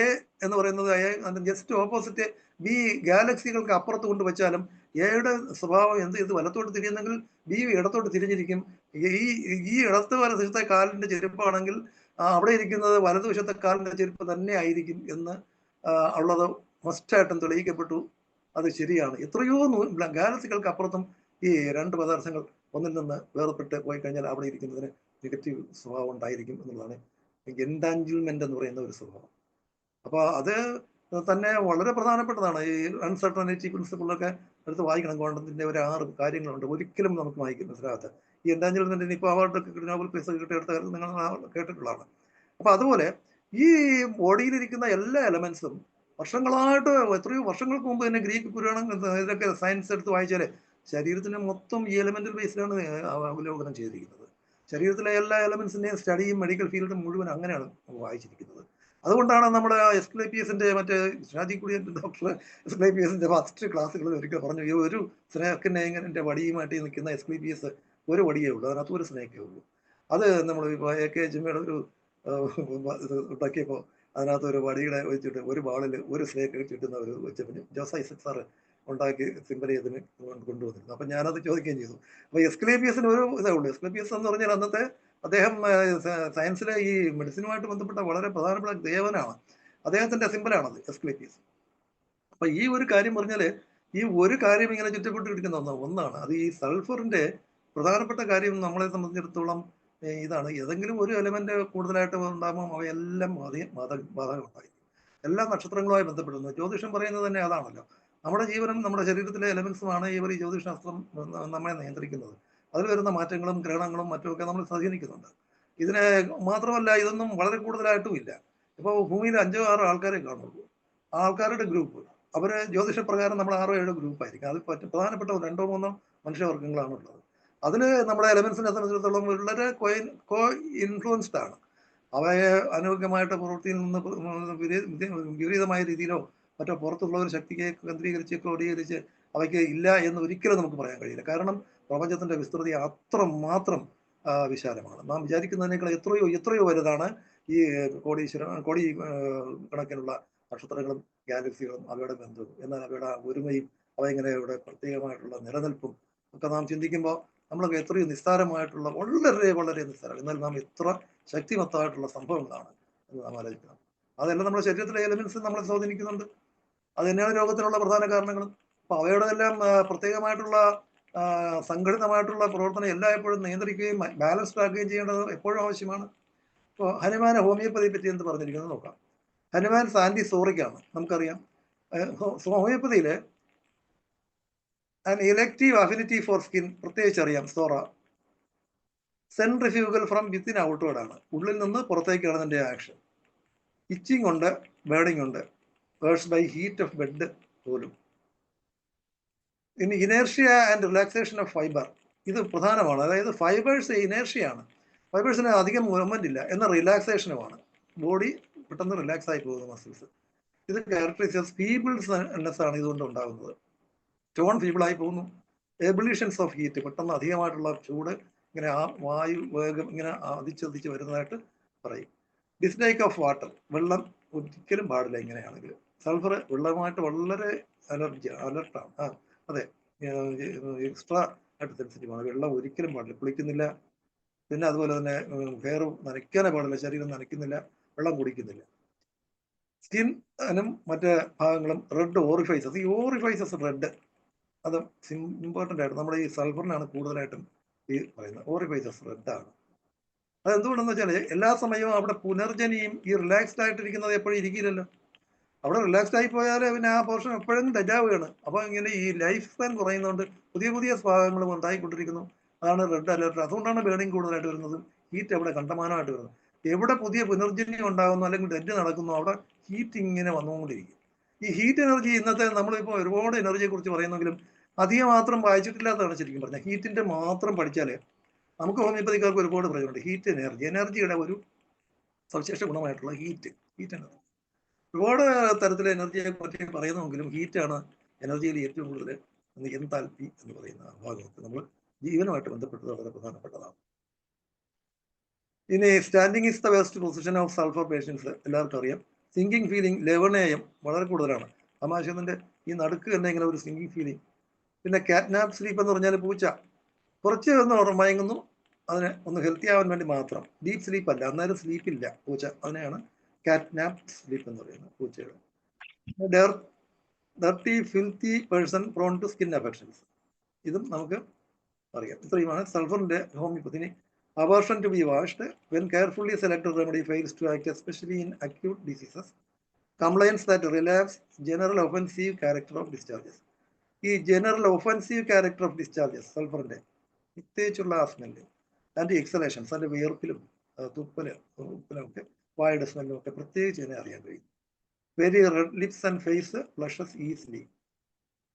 എ എന്ന് പറയുന്നത് അതിന്റെ ജസ്റ്റ് ഓപ്പോസിറ്റ് ബി ഗാലക്സികൾക്ക് അപ്പുറത്ത് കൊണ്ട് വെച്ചാലും എയുടെ സ്വഭാവം ഇത് വലത്തോട്ട് തിരിയുന്നെങ്കിൽ ബി ഇടത്തോട്ട് തിരിഞ്ഞിരിക്കും. ഈ ഈ ഇടത്ത് വലതുവശത്തെ കാലിന്റെ ചെരുപ്പാണെങ്കിൽ അവിടെ ഇരിക്കുന്നത് വലതുവശത്തെ കാലിന്റെ ചെരുപ്പ് തന്നെ ആയിരിക്കും എന്ന് ഉള്ളത് മസ്റ്റായിട്ടും തെളിയിക്കപ്പെട്ടു. അത് ശരിയാണ്. എത്രയോ ഗാലക്സികൾക്ക് അപ്പുറത്തും ഈ രണ്ട് പദാർത്ഥങ്ങൾ ഒന്നിൽ നിന്ന് വേർപെട്ട് പോയി കഴിഞ്ഞാൽ അവിടെ ഇരിക്കുന്നതിന് നെഗറ്റീവ് സ്വഭാവം ഉണ്ടായിരിക്കും എന്നുള്ളതാണ് എൻടാഞ്ചിൽമെന്റ് എന്ന് പറയുന്ന ഒരു സ്വഭാവം. അപ്പോൾ അത് തന്നെ വളരെ പ്രധാനപ്പെട്ടതാണ്. ഈ അൺസർട്ടനിറ്റി പ്രിൻസിപ്പിളൊക്കെ എടുത്ത് വായിക്കണം. ക്വാണ്ടത്തിന്റെ ഒരു 6 കാര്യങ്ങളുണ്ട്, ഒരിക്കലും നമുക്ക് വായിക്കാൻ മനസ്സിലാകാത്ത. ഈ എൻടാഞ്ചിൽമെന്റിന് ഇപ്പോൾ അവാർഡൊക്കെ നോബൽ പ്രൈസ് കിട്ടിയെടുത്ത കാലത്ത് നിങ്ങൾ കേട്ടിട്ടുള്ളതാണ്. അപ്പൊ അതുപോലെ ഈ ബോഡിയിലിരിക്കുന്ന എല്ലാ എലമെന്റ്സും വർഷങ്ങളായിട്ട്, എത്രയോ വർഷങ്ങൾക്ക് മുമ്പ് തന്നെ ഗ്രീക്ക് പുരാണം ഇതൊക്കെ സയൻസ് എടുത്ത് വായിച്ചാല് ശരീരത്തിന് മൊത്തം ഈ എലമെന്റൽ ബേസിലാണ് അവലോകനം ചെയ്തിരിക്കുന്നത്. ശരീരത്തിലെ എല്ലാ എലമെന്റ്സിന്റെയും സ്റ്റഡിയും മെഡിക്കൽ ഫീൽഡും മുഴുവൻ അങ്ങനെയാണ് വായിച്ചിരിക്കുന്നത്. അതുകൊണ്ടാണ് നമ്മുടെ എസ്ക്ലേപ്പിയസിന്റെ മറ്റേ ഷാജി കുടിയൻ ഡോക്ടർ എസ്ക്ലേപ്പിയസിന്റെ ഫസ്റ്റ് ക്ലാസ്സുകളിൽ ഒരിക്കൽ പറഞ്ഞു, ഈ ഒരു സ്നേക്കിനെ ഇങ്ങനെ വടിയുമായിട്ട് നിൽക്കുന്ന എസ്ക്ലേപ്പിയസ് ഒരു വടിയേ ഉള്ളൂ, അതിനകത്ത് ഒരു സ്നേക്കേ ഉള്ളൂ. അത് നമ്മൾ AK ജിമ്മയുടെ ഒരു ഇത് ഉണ്ടാക്കിയപ്പോൾ അതിനകത്ത് ഒരു വടിയുടെ വെച്ചിട്ട് ഒരു ബാളിൽ ഒരു സ്നേക്ക് ചുറ്റുന്ന ഒരു വെച്ച് ജോസ് ഐസക് സാറ് ഉണ്ടാക്കി സിമ്പൽ ചെയ്തിന് കൊണ്ടുവന്നിരുന്നു. അപ്പം ഞാനത് ചോദിക്കുകയും ചെയ്തു. അപ്പോൾ എസ്ക്ലേപ്പിയസിന് ഒരു ഇതേ ഉള്ളൂ. എസ്ക്ലേപ്പിയസ് എന്ന് പറഞ്ഞാൽ അന്നത്തെ അദ്ദേഹം സയൻസിലെ ഈ മെഡിസിനുമായിട്ട് ബന്ധപ്പെട്ട വളരെ പ്രധാനപ്പെട്ട ദേവനാണ്. അദ്ദേഹത്തിന്റെ സിമ്പലാണത് എസ്ക്ലേപ്പിയസ്. അപ്പൊ ഈ ഒരു കാര്യം പറഞ്ഞാല് ഈ ഒരു കാര്യം ഇങ്ങനെ ചുറ്റപ്പെട്ടിരിക്കുന്ന ഒന്നാണ്. അത് ഈ സൾഫറിന്റെ പ്രധാനപ്പെട്ട കാര്യം നമ്മളെ സംബന്ധിച്ചിടത്തോളം ഇതാണ്. ഏതെങ്കിലും ഒരു എലമെന്റ് കൂടുതലായിട്ട് ഉണ്ടാകുമ്പോൾ അവയെല്ലാം ബാധകമുണ്ടായിരിക്കും. എല്ലാ നക്ഷത്രങ്ങളുമായി ബന്ധപ്പെടുന്നത് ജ്യോതിഷം പറയുന്നത് തന്നെ അതാണല്ലോ. നമ്മുടെ ജീവനും നമ്മുടെ ശരീരത്തിലെ എലമെന്റ്സുമാണ് ഈ ജ്യോതിശാസ്ത്രം നമ്മളെ നിയന്ത്രിക്കുന്നത്. അതിൽ വരുന്ന മാറ്റങ്ങളും ഗ്രഹണങ്ങളും മറ്റുമൊക്കെ നമ്മൾ സ്വാധീനിക്കുന്നുണ്ട്. ഇതിനെ മാത്രമല്ല, ഇതൊന്നും വളരെ കൂടുതലായിട്ടും ഇല്ല. ഇപ്പോൾ ഭൂമിയിൽ 5 6 ആൾക്കാരെ കാണുള്ളൂ. ആ ആൾക്കാരുടെ ഗ്രൂപ്പ് അവര് ജ്യോതിഷപ്രകാരം നമ്മൾ 6 7 ഗ്രൂപ്പായിരിക്കും. അതിൽ പ്രധാനപ്പെട്ട 2 3 മനുഷ്യവർഗ്ഗങ്ങളാണ് ഉള്ളത്. അതിൽ നമ്മുടെ എലമെന്റ്സിനെ സംബന്ധിച്ചിടത്തോളം വളരെ കോ ഇൻഫ്ലുവൻസ്ഡ് ആണ്. അവയെ അനുയോജ്യമായിട്ട് പ്രവൃത്തിയിൽ നിന്ന് വിപരീതമായ രീതിയിലോ മറ്റോ പുറത്തുള്ള ഒരു ശക്തിയെ കേന്ദ്രീകരിച്ച് ക്രോഡീകരിച്ച് അവയ്ക്ക് ഇല്ല എന്ന് ഒരിക്കലും നമുക്ക് പറയാൻ കഴിയില്ല. കാരണം പ്രപഞ്ചത്തിന്റെ വിസ്തൃതി അത്രമാത്രം വിശാലമാണ്. നാം വിചാരിക്കുന്നതിനേക്കാൾ എത്രയോ എത്രയോ വലുതാണ് ഈ കോടി കണക്കിനുള്ള നക്ഷത്രങ്ങളും ഗാലക്സികളും അവയുടെ ബന്ധവും. എന്നാൽ അവയുടെ ഒരുമയും അവയെങ്ങനെയുടെ പ്രത്യേകമായിട്ടുള്ള നിലനിൽപ്പും ഒക്കെ നാം ചിന്തിക്കുമ്പോൾ നമ്മളൊക്കെ എത്രയോ നിസ്സാരമായിട്ടുള്ള വളരെ വളരെ നിസ്സാരം, എന്നാൽ നാം എത്ര ശക്തിമത്തായിട്ടുള്ള സംഭവങ്ങളാണ് എന്ന് നാം ആലോചിക്കണം. അതെല്ലാം നമ്മുടെ ശരീരത്തിലെ എലമെന്റ്സ് നമ്മളെ സ്വാധീനിക്കുന്നുണ്ട്. അത് തന്നെയാണ് രോഗത്തിനുള്ള പ്രധാന കാരണങ്ങളും. അപ്പൊ അവയുടെ എല്ലാം പ്രത്യേകമായിട്ടുള്ള സംഘടിതമായിട്ടുള്ള പ്രവർത്തനം എല്ലായ്പ്പോഴും നിയന്ത്രിക്കുകയും ബാലൻസ്ഡ് ആക്കുകയും ചെയ്യേണ്ടത് എപ്പോഴും ആവശ്യമാണ്. ഇപ്പോൾ ഹനുമാൻ ഹോമിയോപ്പതിയെ പറ്റി എന്ത് പറഞ്ഞിരിക്കുന്നത് നോക്കാം. ഹനുമാൻ സാന്റിസോറിക്കാണ്, നമുക്കറിയാം. ഹോമിയോപ്പതിയില് and elective affinity for skin പ്രത്യേകിച്ച് അറിയാം. Psora centrifugal from within outward ആണ്, ഉള്ളിൽ നിന്ന് പുറത്തേക്കാണ് അതിൻ്റെ ആക്ഷൻ. ഇച്ചിങ് ഉണ്ട്, ബേണിംഗ് ഉണ്ട്, worse by heat of bed പോലും. ഇനി inertia and relaxation of fibre, ഇത് പ്രധാനമാണ്. അതായത് ഫൈബേഴ്സ് ഇനേർഷ്യയാണ്, ഫൈബേഴ്സിന് അധികം മൂവ്മെന്റ് ഇല്ല, എന്ന റിലാക്സേഷനുമാണ്. ബോഡി പെട്ടെന്ന് റിലാക്സ് ആയി പോകുന്ന മസിൽസ്. ഇത് ക്യാരക്ടറൈസ് ഫീബിൾനെസ് ആണ് ഇതുകൊണ്ട് ഉണ്ടാകുന്നത്. സ്റ്റോൺ ഫീബിളായി പോകുന്നു. എബിലിഷൻസ് ഓഫ് ഹീറ്റ്, പെട്ടെന്ന് അധികമായിട്ടുള്ള ചൂട് ഇങ്ങനെ ആ വായു വേഗം ഇങ്ങനെ അതിച്ചതിച്ച് വരുന്നതായിട്ട് പറയും. ഡിസ്ലൈക്ക് ഓഫ് വാട്ടർ, വെള്ളം ഒരിക്കലും പാടില്ല ഇങ്ങനെയാണെങ്കിൽ. സൾഫർ വെള്ളമായിട്ട് വളരെ അലർട്ടാണ്. അതെ, എക്സ്ട്രാ ആയിട്ട് സെൻസിറ്റീവാണ്. വെള്ളം ഒരിക്കലും പാടില്ല, കുളിക്കുന്നില്ല. പിന്നെ അതുപോലെ തന്നെ ഹെയർ നനയ്ക്കാനേ പാടില്ല, ശരീരം നനയ്ക്കുന്നില്ല, വെള്ളം കുടിക്കുന്നില്ല. സ്കിന്നും മറ്റേ ഭാഗങ്ങളും റെഡ് ഓറിഫൈസസ്, ഈ ഓറിഫൈസസ് റെഡ് അത് ഇമ്പോർട്ടൻ്റ് ആയിട്ട് നമ്മുടെ ഈ സൾഫറിനാണ് കൂടുതലായിട്ടും ഈ പറയുന്നത്. ഓറിഫൈസസ് റെഡാണ്. അതെന്തുകൊണ്ടെന്ന് വെച്ചാൽ എല്ലാ സമയവും അവിടെ പുനർജനിയും ഈ റിലാക്സ്ഡ് ആയിട്ടിരിക്കുന്നത് എപ്പോഴും ഇരിക്കില്ലല്ലോ. അവിടെ റിലാക്സ്ഡ് ആയി പോയാൽ പിന്നെ ആ പോർഷൻ എപ്പോഴും ഡെജാവുകയാണ്. അപ്പോൾ ഇങ്ങനെ ഈ ലൈഫ് സ്പാൻ കുറയുന്നതുകൊണ്ട് പുതിയ പുതിയ ഭാഗങ്ങളും ഉണ്ടായിക്കൊണ്ടിരിക്കുന്നു. അതാണ് റെഡ് അലർട്ട്. അതുകൊണ്ടാണ് ബേണിംഗ് കൂടുതലായിട്ട് വരുന്നത്, ഹീറ്റ് അവിടെ കണ്ടമാനമായിട്ട് വരുന്നത്. എവിടെ പുതിയ പുനർജന്യം ഉണ്ടാകുന്നു അല്ലെങ്കിൽ ഡെഡ് നടക്കുന്നു അവിടെ ഹീറ്റ് ഇങ്ങനെ വന്നുകൊണ്ടിരിക്കും. ഈ ഹീറ്റ് എനർജി ഇന്നത്തെ നമ്മളിപ്പോൾ ഒരുപാട് എനർജിയെ കുറിച്ച് പറയുന്നെങ്കിലും അധികം മാത്രം വായിച്ചിട്ടില്ലാത്തതാണ് ശരിക്കും പറഞ്ഞാൽ. ഹീറ്റിന്റെ മാത്രം പഠിച്ചാൽ നമുക്ക് ഹോമിയോപ്പതിക്കാർക്ക് ഒരുപാട് പ്രയോജനമുണ്ട്. ഹീറ്റ് എനർജിയുടെ ഒരു സവിശേഷ ഗുണമായിട്ടുള്ള ഹീറ്റ് എനർജി. ഒരുപാട് തരത്തിലെ എനർജിയെ പറ്റി പറയുന്നുവെങ്കിലും ഹീറ്റാണ് എനർജിയിൽ ഏറ്റവും കൂടുതൽ എൻതാൽപ്പി എന്ന് പറയുന്ന ഭാഗമൊക്കെ നമ്മൾ ജീവനുമായിട്ട് ബന്ധപ്പെട്ടത് വളരെ പ്രധാനപ്പെട്ടതാണ്. ഇനി standing is the best position of sulphur patients എല്ലാവർക്കും അറിയാം. സിങ്കിങ് ഫീലിംഗ് ലവണേയം വളരെ കൂടുതലാണ്. ആമാശയത്തിൻ്റെ ഈ നടുക്ക് തന്നെ ഇങ്ങനെ ഒരു സിങ്കിങ് ഫീലിംഗ്. പിന്നെ കാറ്റ്നാപ്പ് സ്ലീപ്പ് എന്ന് പറഞ്ഞാൽ പൂച്ച കുറച്ച് ഒന്ന് മയങ്ങുന്നു, അതിനെ ഒന്ന് ഹെൽത്തി ആവാൻ വേണ്ടി മാത്രം. ഡീപ്പ് സ്ലീപ്പ് അല്ല, അന്നേരം സ്ലീപ്പില്ല പൂച്ച. അതിനെയാണ് കാറ്റ്നാപ്പ് സ്ലീപ്പ് എന്ന് പറയുന്നത് പൂച്ചയുടെ. Dirty filthy person prone to skin affections, ഇതും നമുക്ക് അറിയാം. ഇത്രയുമാണ് സൾഫറിന്റെ homoeopathy. Aversion to be washed when carefully selected remedy fails to act, especially in acute diseases. Complaints that relapse general offensive character of discharges. ഈ general offensive character of discharges സൾഫറിന്റെ പ്രത്യേകിച്ചുള്ള ആ smell and എക്സലേഷൻസ്, അതിന്റെ വിയർപ്പിലും ഉപ്പിലും ഒക്കെ വായുടെ സ്മെല്ലും ഒക്കെ പ്രത്യേകിച്ച് ഇതിനെ അറിയാൻ കഴിയും. Very red lips and face flushes easily.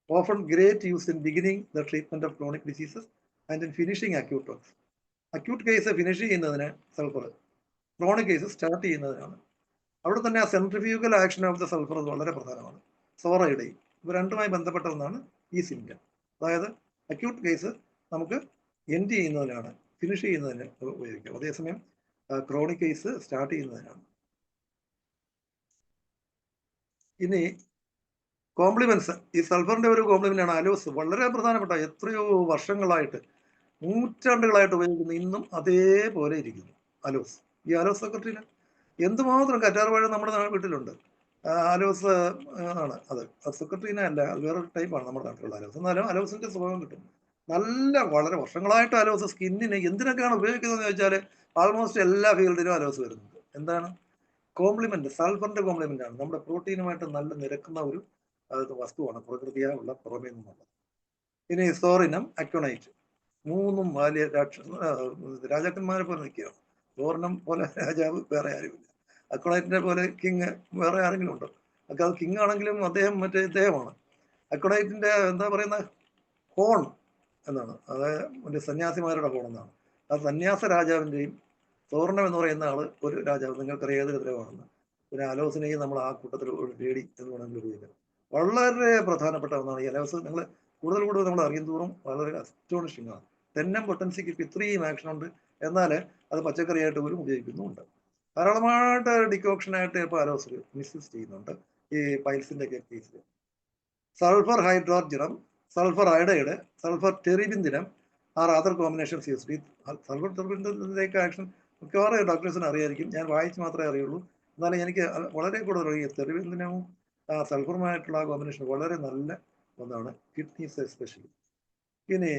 Often great use in beginning the treatment of chronic diseases and in finishing acute works. Acute case finish ചെയ്യുന്നതിന് സൾഫർ, ക്രോണിക് കേസ് സ്റ്റാർട്ട് ചെയ്യുന്നതിനാണ്. അവിടെ തന്നെ ആ centrifugal action of the sulphur വളരെ പ്രധാനമാണ്. സോറയുടെയും ഇവ രണ്ടുമായി ബന്ധപ്പെട്ട ഒന്നാണ് ഈ സിംറ്റം. അതായത് അക്യൂട്ട് കേസ് നമുക്ക് എൻഡ് ചെയ്യുന്നതിനാണ്, ഫിനിഷ് ചെയ്യുന്നതിന് ഉപയോഗിക്കാം. അതേസമയം ക്രോണിക് കേസ് സ്റ്റാർട്ട് ചെയ്യുന്നതിനാണ്. ഇനി കോംപ്ലിമെന്റ്സ്. ഈ സൾഫറിന്റെ ഒരു കോംപ്ലിമെന്റ് ആണ് അലോസ്. വളരെ പ്രധാനപ്പെട്ട, എത്രയോ വർഷങ്ങളായിട്ട് നൂറ്റാണ്ടുകളായിട്ട് ഉപയോഗിക്കുന്നു, ഇന്നും അതേപോലെ ഇരിക്കുന്നു അലോസ്. ഈ അലോസ് സെക്രട്ടറിന് എന്തുമാത്രം കറ്റാർവാഴ നമ്മുടെ വീട്ടിലുണ്ട്. അലോസ് ആണ് അത്. സെക്രട്ടറിനെ അല്ല, അത് വേറൊരു ടൈപ്പാണ് നമ്മുടെ നാട്ടിലുള്ള അലോസ്. എന്നാലും അലോസിന്റെ സ്വഭാവം കിട്ടും. നല്ല വളരെ വർഷങ്ങളായിട്ട് അലോസ് സ്കിന്നിന് എന്തിനൊക്കെയാണ് ഉപയോഗിക്കുന്നതെന്ന് ചോദിച്ചാൽ ആൾമോസ്റ്റ് എല്ലാ ഫീൽഡിലും അലോസ് വരുന്നുണ്ട്. എന്താണ്? കോംപ്ലിമെന്റ്, സൾഫറിന്റെ കോംപ്ലിമെന്റ് ആണ്. നമ്മുടെ പ്രോട്ടീനുമായിട്ട് നല്ല നിരക്കുന്ന ഒരു വസ്തുവാണ് പ്രകൃതിയായുള്ള പുറമേ നിന്നുള്ളത്. ഇനി സോറിനം, അക്വണൈറ്റ്, മൂന്നും വലിയ രാജാക്കന്മാരെ പോലെ നിൽക്കുകയാണ്. സോറിനം പോലെ രാജാവ് വേറെ ആരുമില്ല. അക്വണൈറ്റിനെ പോലെ കിങ് വേറെ ആരെങ്കിലും ഉണ്ടോ? ഒക്കെ അത് കിങ് ആണെങ്കിലും അദ്ദേഹം മറ്റേ ഇദ്ദേഹമാണ്. അക്വണൈറ്റിന്റെ എന്താ പറയുന്ന ഹോൺ എന്നാണ്, അത് മറ്റേ സന്യാസിമാരുടെ ഹോൺ എന്നാണ്. ആ സന്യാസ രാജാവിൻ്റെയും സോർണം എന്ന് പറയുന്ന ആള് ഒരു രാജാവ്, നിങ്ങൾക്കറിയാം ഏത് ദ്രവമാണെന്ന്. പിന്നെ അലോസിനെയും നമ്മൾ ആ കൂട്ടത്തിൽ ഒരു പേടി എന്ന് വേണമെങ്കിൽ ഉപയോഗിക്കാം. വളരെ പ്രധാനപ്പെട്ട ഒന്നാണ് ഈ അലോസ്. നിങ്ങൾ കൂടുതൽ നമ്മൾ അറിയും തോറും വളരെ അസ്റ്റോണിഷിംഗ് ആണ്. തെന്നം പൊട്ടൻസിക്ക് ഇപ്പം ഇത്രയും ആക്ഷൻ ഉണ്ട്, എന്നാൽ അത് പച്ചക്കറിയായിട്ട് പോലും ഉപയോഗിക്കുന്നുമുണ്ട്. ധാരാളമായിട്ട് ഡിക്കോക്ഷനായിട്ട് ഇപ്പോൾ അലോസ് മിസ്യൂസ് ചെയ്യുന്നുണ്ട് ഈ പൈൽസിന്റെ ഒക്കെ കേസിൽ. Sulphur hydrogenium, sulphur iodide, sulphur terebinthinum are other combinations used. ഈ സൾഫർ ടെറിബിന്ദിൻ്റെയൊക്കെ ആക്ഷൻ മിക്കവാറും ഡോക്ടേഴ്സിന് അറിയായിരിക്കും. ഞാൻ വായിച്ച് മാത്രമേ അറിയുള്ളൂ. എന്നാലും എനിക്ക് വളരെ കൂടുതൽ ഈ ടെറിബിന്ദിനവും സൾഫറുമായിട്ടുള്ള കോമ്പിനേഷൻ വളരെ നല്ല ഒന്നാണ്, കിഡ്നീസ് എസ്പെഷ്യലി. ഇനി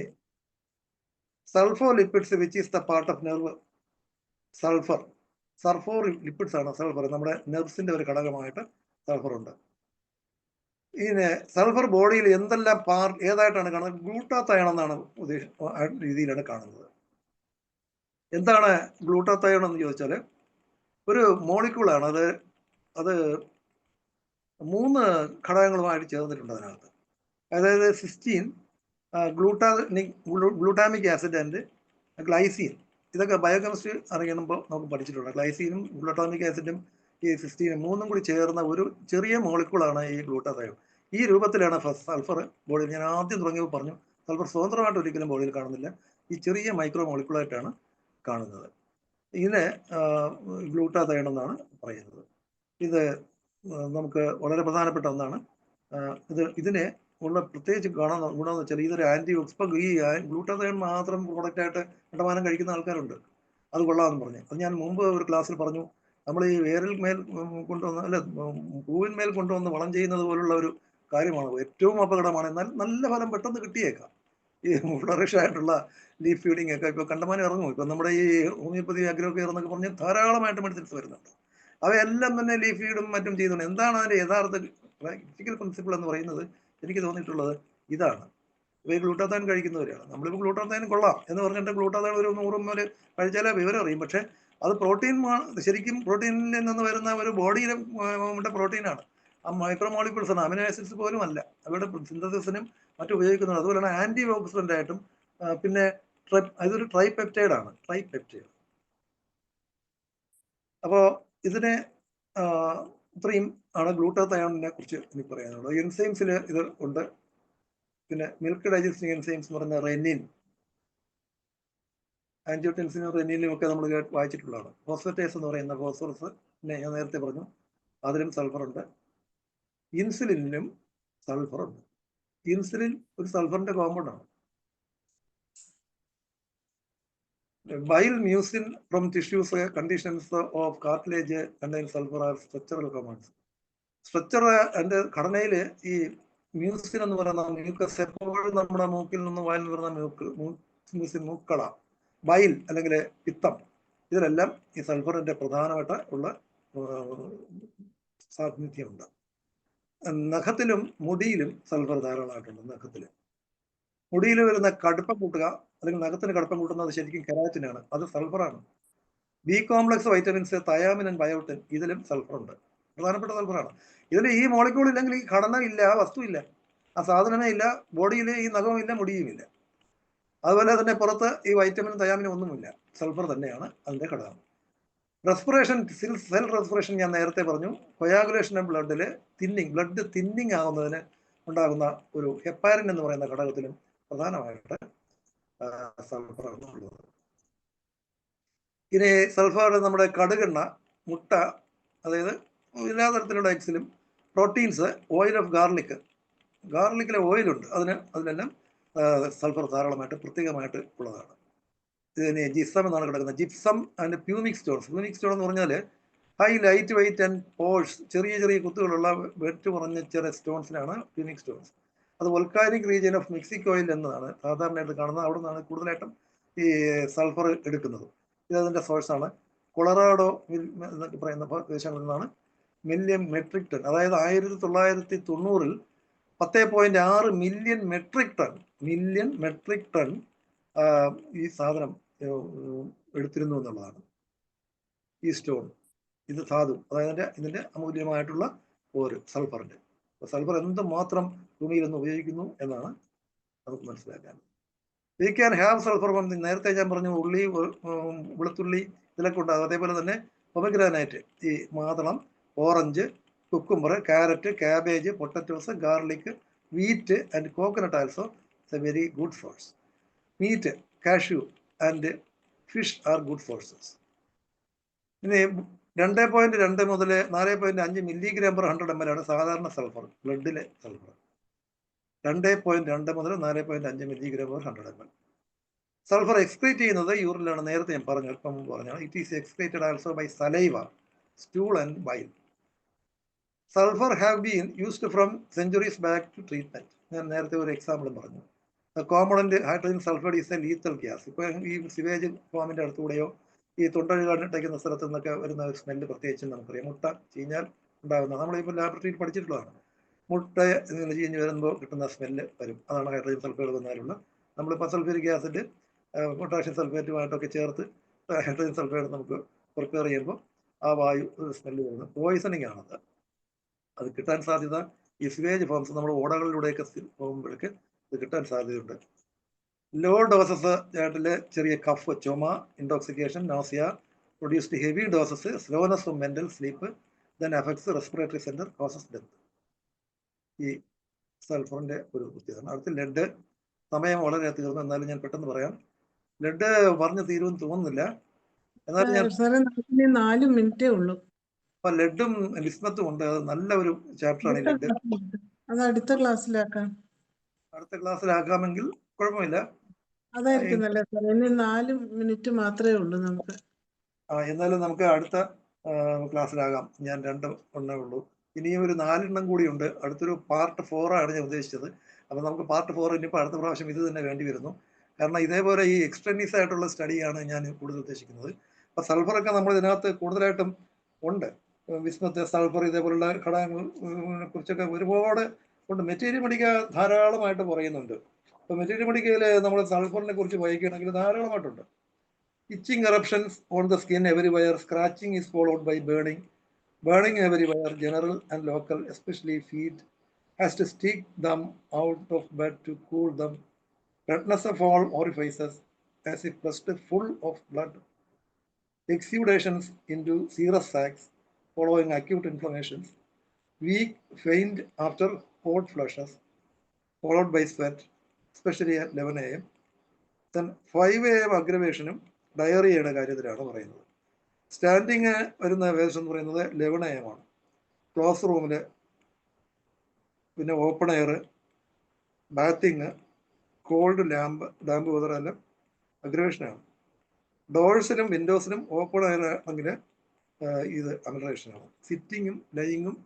sulpho lipids which is the part of nerve. Sulpho lipids ആണ് സൾഫർ. നമ്മുടെ നെർവ്സിന്റെ ഒരു ഘടകമായിട്ട് സൾഫർ ഉണ്ട്. ഇനി സൾഫർ ബോഡിയിൽ എന്തെല്ലാം ഏതായിട്ടാണ് കാണുന്നത്? ഗ്ലൂട്ടാത്തയോൺ എന്നാണ് രീതിയിലാണ് കാണുന്നത്. എന്താണ് ഗ്ലൂട്ടാത്തയോൺ എന്ന് ചോദിച്ചാൽ ഒരു മോളിക്യൂളാണ്. അത് 3 ഘടകങ്ങളുമായിട്ട് ചേർന്നിട്ടുണ്ട് അതിനകത്ത്. അതായത് cystine, glutamic acid and glycine. ഇതൊക്കെ ബയോകെമിസ്ട്രി അറിയുമ്പോൾ നമുക്ക് പഠിച്ചിട്ടുണ്ട്. ഗ്ലൈസീനും ഗ്ലൂട്ടാമിക് ആസിഡും ഈ സിസ്റ്റീനും 3ഉം കൂടി ചേർന്ന ഒരു ചെറിയ മോളിക്യൂളാണ് ഈ ഗ്ലൂട്ടാത്തയോൺ. ഈ രൂപത്തിലാണ് സൾഫർ ബോഡിയിൽ, ഞാൻ ആദ്യം തുടങ്ങിയപ്പോൾ പറഞ്ഞു, സൾഫർ സ്വതന്ത്രമായിട്ട് ഒരിക്കലും ബോഡിയിൽ കാണുന്നില്ല, ഈ ചെറിയ മൈക്രോ മോളിക്യൂളായിട്ടാണ് കാണുന്നത്. ഇതിനെ ഗ്ലൂട്ടാത്തയോൺ എന്നാണ് പറയുന്നത്. ഇത് നമുക്ക് വളരെ പ്രധാനപ്പെട്ട ഒന്നാണ്. ഇതിനെ ഉള്ള പ്രത്യേകിച്ച് ഗുണമെന്ന് വെച്ചാൽ ഇതൊരു ആന്റി ഓക്സിഡന്റ്. ഈ ഗ്ലൂട്ടാത്തയോൺ മാത്രം പ്രോഡക്റ്റായിട്ട് കണ്ടമാനം കഴിക്കുന്ന ആൾക്കാരുണ്ട്. അത് കൊള്ളാമെന്ന് പറഞ്ഞു. അത് ഞാൻ മുമ്പ് ഒരു ക്ലാസ്സിൽ പറഞ്ഞു. നമ്മൾ ഈ വേരിൽ മേൽ കൊണ്ടുവന്ന്, അല്ല പൂവിന്മേൽ കൊണ്ടുവന്ന് വളം ചെയ്യുന്നത് പോലുള്ള ഒരു കാര്യമാണ്. ഏറ്റവും അപകടമാണ്. എന്നാൽ നല്ല ഫലം പെട്ടെന്ന് കിട്ടിയേക്കാം. ഈ ഫ്ലറിഷ് ആയിട്ടുള്ള ലീഫ് ഫീഡിങ് ഒക്കെ ഇപ്പോൾ കണ്ടമാനം ഇറങ്ങും. ഇപ്പം നമ്മുടെ ഈ ഹോമിയോപ്പതി അഗ്രോ കെയർ എന്നൊക്കെ പറഞ്ഞ് ധാരാളമായിട്ട് മെഡിസിൻസ് വരുന്നുണ്ട്. അവയെല്ലാം തന്നെ ലീഫ് ഫീഡും മറ്റും ചെയ്യുന്നുണ്ട്. എന്താണ് അതിൻ്റെ യഥാർത്ഥ പ്രാക്ടിക്കൽ പ്രിൻസിപ്പിൾ എന്ന് പറയുന്നത്? എനിക്ക് തോന്നിയിട്ടുള്ളത് ഇതാണ്. ഇവ ഗ്ലൂട്ടാത്തയോൺ കഴിക്കുന്നവരാണ്. നമ്മളിപ്പോൾ ഗ്ലൂട്ടാത്തയോൺ കൊള്ളാം എന്ന് പറഞ്ഞിട്ട് ഗ്ലൂട്ടാത്തയോൺ ഒരു 100 ml കഴിച്ചാലേ വിവരം അറിയും. പക്ഷേ അത് പ്രോട്ടീൻ, ശരിക്കും പ്രോട്ടീനിൽ നിന്ന് വരുന്ന ഒരു ബോഡിയിലെ പ്രോട്ടീനാണ്. ആ മൈക്രോ മോളിക്യൂൾസ് ആണ്, അമിനോ ആസിഡ്സ് പോലും അല്ല. അവരുടെ സിന്തസിസിനും മറ്റും ഉപയോഗിക്കുന്നത്. അതുപോലെയാണ് ആന്റി ഓക്സിഡന്റ് ആയിട്ടും. പിന്നെ ഇതൊരു ട്രൈപെപ്റ്റൈഡ് ആണ്. അപ്പോൾ ഇതിനെ ഇത്രയും ആണ് ഗ്ലൂട്ടാത്തയോണിനെ കുറിച്ച് എനിക്ക് പറയാനുള്ളത്. എൻസൈംസിൽ ഇത് ഉണ്ട്. പിന്നെ മിൽക്ക് ഡൈജസ്റ്റിംഗ് എൻസൈംസ് എന്ന് പറഞ്ഞ റെനിൻ, ആൻജിയോടെൻസിനും റെനിനും ഒക്കെ നമ്മൾ വായിച്ചിട്ടുള്ളതാണ്. ഫോസ്ഫറ്റേസ് എന്ന് പറയുന്ന ഫോസ്ഫറസ് ഞാൻ നേരത്തെ പറഞ്ഞു, അതിലും സൾഫർ ഉണ്ട്. ഇൻസുലിനും സൾഫർ ഉണ്ട്. ഇൻസുലിൻ ഒരു സൾഫറിന്റെ കോമ്പൗണ്ട് ആണ്. Bile mucin from tissues conditions of cartilage contain sulfur are structural compounds. Structure എൻ്റെ ഘടനയിൽ ഈ മ്യൂസിൻ എന്ന് പറയുന്ന മ്യൂക്കസ് എപ്പോഴും നമ്മുടെ മൂക്കിൽ നിന്ന് വായിൽ വരുന്ന മൂക്കള, ബൈൽ അല്ലെങ്കിൽ പിത്തം, ഇതിലെല്ലാം ഈ സൾഫറിന്റെ പ്രധാനമായിട്ട് ഉള്ള സാന്നിധ്യമുണ്ട്. നഖത്തിലും മുടിയിലും സൾഫർ ധാരാളമായിട്ടുണ്ട്. മുടിയിൽ വരുന്ന കടുപ്പം കൂട്ടുക അല്ലെങ്കിൽ നഖത്തിന് കടുപ്പം കൂട്ടുന്നത് ശരിക്കും കെരാറ്റിനാണ്, അത് സൾഫറാണ്. B complex vitamins, thiamine and biotin, ഇതിലും സൾഫർ ഉണ്ട്, പ്രധാനപ്പെട്ട സൾഫറാണ്. ഇതിൽ ഈ മോളിക്യൂൾ ഇല്ലെങ്കിൽ ഈ ഘടന ഇല്ല, വസ്തു ഇല്ല, ആ സാധനമേ ഇല്ല, ബോഡിയിൽ ഈ നഖവും ഇല്ല, മുടിയും ഇല്ല. അതുപോലെ തന്നെ പുറത്ത് ഈ വൈറ്റമിനും തയാമിനും ഒന്നുമില്ല, സൾഫർ തന്നെയാണ് അതിന്റെ ഘടകം. റെസ്പിറേഷൻ, സെൽ റെസ്പിറേഷൻ ഞാൻ നേരത്തെ പറഞ്ഞു. കൊയാഗുലേഷൻ ബ്ലഡിൽ ബ്ലഡ് തിന്നിങ് ആകുന്നതിന് ഉണ്ടാകുന്ന ഒരു ഹെപ്പാരിൻ എന്ന് പറയുന്ന ഘടകത്തിലും പ്രധാനമായിട്ട് സൾഫറാണ് ഉള്ളത്. ഇനി സൾഫർ നമ്മുടെ കടുകെണ്ണ, മുട്ട, അതായത് എല്ലാ തരത്തിലുള്ള എഗ്സിലും, പ്രോട്ടീൻസ്, ഓയിൽ ഓഫ് ഗാർലിക്കിലെ ഓയിലുണ്ട്, അതിലെല്ലാം സൾഫർ ധാരാളമായിട്ട് പ്രത്യേകമായിട്ട് ഉള്ളതാണ്. ഇതിന് ജിപ്സം എന്നാണ് കിടക്കുന്നത്. Gypsum and pumice stones. Pumice stone എന്ന് പറഞ്ഞാൽ high light weight and pores, ചെറിയ ചെറിയ കുത്തുകളുള്ള വെറ്റ് കുറഞ്ഞ ചെറിയ സ്റ്റോൺസിനാണ് പ്യൂമിക് സ്റ്റോൺസ്. അത് വോൾക്കാനിക് റീജിയൻ ഓഫ് മെക്സിക്കോയിൽ എന്നതാണ് സാധാരണയായിട്ട് കാണുന്നത്. അവിടെ നിന്നാണ് കൂടുതലായിട്ടും ഈ സൾഫർ എടുക്കുന്നത്. ഇതതിൻ്റെ സോഴ്സാണ്. കൊളറാഡോ എന്നൊക്കെ പറയുന്ന പ്രദേശങ്ങളിൽ നിന്നാണ് മില്യൺ മെട്രിക് ടൺ, അതായത് 1990 10.6 മില്യൺ മെട്രിക് ടൺ ഈ സാധനം എടുത്തിരുന്നു എന്നുള്ളതാണ്. ഈ സ്റ്റോൺ, ഇത് ധാതു, അതായത് ഇതിന്റെ അമൂല്യമായിട്ടുള്ള ഒരു സൾഫറിന്റെ. സൾഫർ എന്തുമാത്രം ഭൂമിയിൽ നിന്ന് ഉപയോഗിക്കുന്നു എന്നാണ് നമുക്ക് മനസ്സിലാക്കാൻ. We can have sulphur from, നേരത്തെ ഞാൻ പറഞ്ഞു ഉള്ളി, വെളുത്തുള്ളി, ഇതിലൊക്കെ ഉണ്ടാകും. അതേപോലെ തന്നെ പൊമഗ്രാനൈറ്റ്, ഈ മാതളം, orange, cucumber, carrot, cabbage, potatoes, garlic, wheat and coconut also it's a very good source. Meat, cashew and fish are good sources. ഇനി 2.2 മുതൽ 4.5 mg/100 ml ആണ് സാധാരണ സൾഫർ, ബ്ലഡിലെ സൾഫർ. 2.2 മുതൽ 4.5 mg/100 ml. സൾഫർ എക്സ്ക്രീറ്റ് ചെയ്യുന്നത് യൂറിനിലാണ്. നേരത്തെ ഞാൻ പറഞ്ഞു, അല്പം മുമ്പ് പറഞ്ഞാണ്. It is excreted also by saliva, stool and bile. Sulphur have been used from centuries back to treatment. ഞാൻ നേരത്തെ ഒരു എക്സാമ്പിളും പറഞ്ഞു. Component hydrogen sulphide is a lethal gas. ഇപ്പോൾ ഈ സിവേജ് ഫോമിന്റെ അടുത്തുകൂടെയോ ഈ തൊണ്ടഴുകാണ്ടിട്ടേക്കുന്ന സ്ഥലത്ത് നിന്നൊക്കെ വരുന്ന സ്മെല്ല് പ്രത്യേകിച്ചും നമുക്കറിയാം. മുട്ട ചീഞ്ഞാൽ ഉണ്ടാകുന്ന, നമ്മളിപ്പോൾ ലാബറട്ടറിയിൽ പഠിച്ചിട്ടുള്ളതാണ്. മുട്ട ചീഞ്ഞ് വരുമ്പോൾ കിട്ടുന്ന സ്മെല്ല് വരും, അതാണ് ഹൈഡ്രജൻ സൾഫൈഡ് വന്നാലുള്ള. നമ്മളിപ്പോൾ സൾഫ്യൂരിക് ആസിഡ് പൊട്ടാഷ്യം സൾഫേറ്റുമായിട്ടൊക്കെ ചേർത്ത് ഹൈഡ്രജൻ സൾഫൈഡ് നമുക്ക് പ്രിപ്പയർ ചെയ്യുമ്പോൾ ആ വായു സ്മെല്ല് വരുന്നത് പോയിസണിങ് ആണത്. അത് കിട്ടാൻ സാധ്യത ഈ സിവേജ് ഫോംസ് നമ്മൾ ഓടകളിലൂടെയൊക്കെ പോകുമ്പോഴേക്ക് ഇത് കിട്ടാൻ സാധ്യതയുണ്ട്. ലോ ഡോസസ് ആയിട്ടിൽ ചെറിയ കഫ്, ചുമ, intoxication, nausea, produced heavy doses, slowness of mental sleep, then affects respiratory centre, causes death. ഈ സൾഫറിന്റെ ഒരു പ്രത്യേകത. അടുത്ത ലെഡ്. സമയം വളരെ തീർന്നു, എന്നാലും ഞാൻ പെട്ടെന്ന് പറയാം. ലെഡ് പറഞ്ഞു തീരുമെന്ന് തോന്നുന്നില്ല, എന്നാലും ഞാൻ 4 മിനിറ്റേ ഉള്ളൂ. അപ്പൊ ലെഡും ലിസ്മത്തും ഉണ്ട്. അത് നല്ല ഒരു ചാപ്റ്ററാണ് ഈ ലെഡ്. അത് അടുത്ത ക്ലാസ്സിലാക്കാം. അടുത്ത ക്ലാസ്സിലാക്കാമെങ്കിൽ കുഴപ്പമില്ല. അതായിരിക്കും നല്ലത് സാർ. ഇനി 4 മിനിറ്റ് മാത്രമേ ഉള്ളൂ നമുക്ക്. എന്നാലും നമുക്ക് അടുത്ത ക്ലാസ്സിലാകാം. ഞാൻ 2 എണ്ണേ ഉള്ളൂ. ഇനിയും ഒരു 4 എണ്ണം കൂടിയുണ്ട്. അടുത്തൊരു പാർട്ട് 4 ആണ് ഞാൻ ഉദ്ദേശിച്ചത്. അപ്പം നമുക്ക് പാർട്ട് 4 ഇനിയിപ്പോൾ അടുത്ത പ്രാവശ്യം ഇത് തന്നെ വേണ്ടി വരുന്നു. കാരണം ഇതേപോലെ ഈ എക്സ്റ്റെൻഡീസ് ആയിട്ടുള്ള സ്റ്റഡിയാണ് ഞാൻ കൂടുതൽ ഉദ്ദേശിക്കുന്നത്. അപ്പം സൾഫറൊക്കെ നമ്മൾ ഇതിനകത്ത് കൂടുതലായിട്ടും ഉണ്ട്. വിസ്മത്ത്, സൾഫർ, ഇതേപോലുള്ള ഘടകങ്ങളെ കുറിച്ചൊക്കെ ഒരുപാട് ഉണ്ട്. മെറ്റീരിയൽ മെഡിക്ക ധാരാളമായിട്ട് പറയുന്നുണ്ട്. അപ്പോൾ മെറ്റീരിയൽ മെഡിക്കയിൽ നമ്മൾ സൾഫറിനെ കുറിച്ച് വായിക്കുകയാണെങ്കിൽ ധാരാളമായിട്ടുണ്ട്. Itching eruptions on the skin everywhere, scratching is followed by burning everywhere, general and local, especially feet, has to stick them out of bed to cool them, redness of all orifices as if pressed full of blood, exudations into serous sacs, following acute inflammations, weak, faint after hot flushes, followed by sweat, especially at 11 a.m. Then 5 a.m. aggravation, ഡയറിയയുടെ കാര്യത്തിലാണ് പറയുന്നത്. Standing വരുന്ന ഏകദേശം എന്ന് പറയുന്നത് 11 a.m. ആണ്. Close റൂമിൽ, പിന്നെ open air, bathing, cold damp വെതറെല്ലാം അഗ്രവേഷനാണ്. ഡോഴ്സിനും വിൻഡോസിനും ഓപ്പൺ എയർ ആണെങ്കിൽ ഇത് അമൽറേഷനാണ്. സിറ്റിങ്ങും ലയിങ്ങും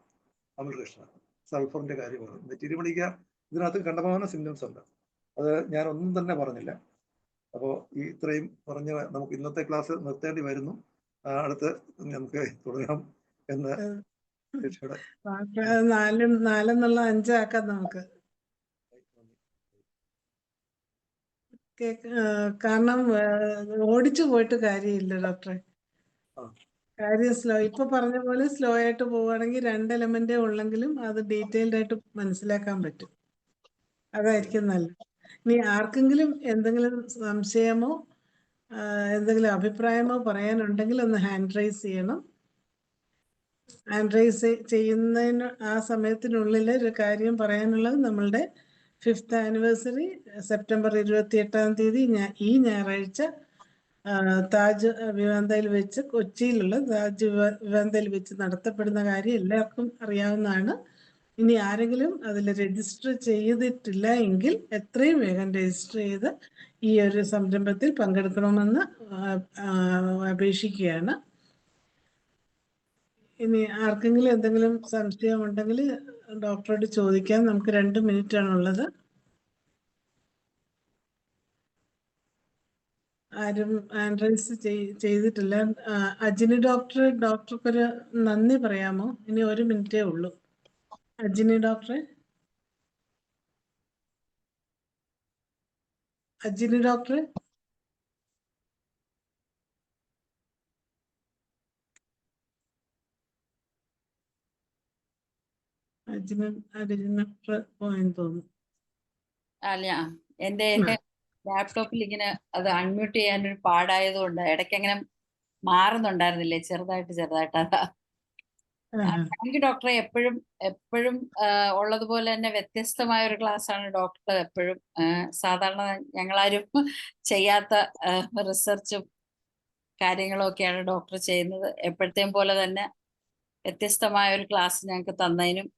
അമൽറേഷനാണ്. സൾഫറിൻ്റെ കാര്യമാണ്. മെറ്റീരിയൽ പഠിക്കുക ഇതിനകത്ത് കണ്ടമാന സിംറ്റംസ് ഉണ്ട്. അത് ഞാൻ ഒന്നും തന്നെ പറഞ്ഞില്ല. അപ്പോൾ ഈ ഇത്രയും പറഞ്ഞ് നമുക്ക് ഇന്നത്തെ ക്ലാസ് നിർത്തേണ്ടി വരുന്നു. അടുത്ത് നമുക്ക് തുടരാം എന്ന് നാലെന്നുള്ള 5 ആക്കാം നമുക്ക്. കാരണം ഓടിച്ചു പോയിട്ട് കാര്യമില്ല ഡോക്ടറെ. കാര്യം സ്ലോ, ഇപ്പൊ പറഞ്ഞ പോലെ സ്ലോ ആയിട്ട് പോവുകയാണെങ്കിൽ 2 എലമെന്റേ ഉള്ളെങ്കിലും അത് ഡീറ്റെയിൽഡ് ആയിട്ട് മനസ്സിലാക്കാൻ പറ്റും. അതായിരിക്കും നല്ലത്. ഇനി ആർക്കെങ്കിലും എന്തെങ്കിലും സംശയമോ എന്തെങ്കിലും അഭിപ്രായമോ പറയാനുണ്ടെങ്കിൽ ഒന്ന് ഹാൻഡ് റൈസ് ചെയ്യണം. ഹാൻഡ് റൈസ് ചെയ്യുന്നതിന് ആ സമയത്തിനുള്ളിൽ ഒരു കാര്യം പറയാനുള്ളത്, നമ്മളുടെ 5th ആനിവേഴ്സറി സെപ്റ്റംബർ 28-ാം തീയതി ഈ ഞായറാഴ്ച താജ് വിവാന്തയിൽ വെച്ച്, കൊച്ചിയിലുള്ള താജ് വിവാന്തയിൽ വെച്ച് നടത്തപ്പെടുന്ന കാര്യം എല്ലാവർക്കും അറിയാവുന്നതാണ്. ഇനി ആരെങ്കിലും അതിൽ രജിസ്റ്റർ ചെയ്തിട്ടില്ല എങ്കിൽ എത്രയും വേഗം രജിസ്റ്റർ ചെയ്ത് ഈ ഒരു സംരംഭത്തിൽ പങ്കെടുക്കണമെന്ന് അപേക്ഷിക്കുകയാണ്. ഇനി ആർക്കെങ്കിലും എന്തെങ്കിലും സംശയമുണ്ടെങ്കിൽ ഡോക്ടറോട് ചോദിക്കാം. നമുക്ക് 2 മിനിറ്റാണുള്ളത്. ആരും ഹാൻഡ് റൈസ് ചെയ്തിട്ടില്ല. അജിനി ഡോക്ടർക്കൊരു നന്ദി പറയാമോ? ഇനി 1 മിനിറ്റേ ഉള്ളൂ. അജിനി ഡോക്ടറെ, അജിനി ഡോക്ടറെ. അജിനി പോയെന്ന് തോന്നുന്നു. അല്ല, എന്റെ ലാപ്ടോപ്പിൽ ഇങ്ങനെ അത് അൺമ്യൂട്ട് ചെയ്യാനൊരു പാടായതുകൊണ്ട് ഇടയ്ക്ക് അങ്ങനെ മാറുന്നുണ്ടായിരുന്നില്ലേ, ചെറുതായിട്ട് അതാ. താങ്ക് യു ഡോക്ടറെ. എപ്പോഴും ഉള്ളതുപോലെ തന്നെ വ്യത്യസ്തമായ ഒരു ക്ലാസ് ആണ് ഡോക്ടർ എപ്പോഴും. സാധാരണ ഞങ്ങളാരും ചെയ്യാത്ത റിസർച്ചും കാര്യങ്ങളും ഒക്കെയാണ് ഡോക്ടർ ചെയ്യുന്നത്. എപ്പോഴത്തെയും പോലെ തന്നെ വ്യത്യസ്തമായ ഒരു ക്ലാസ് ഞങ്ങൾക്ക് തന്നതിനും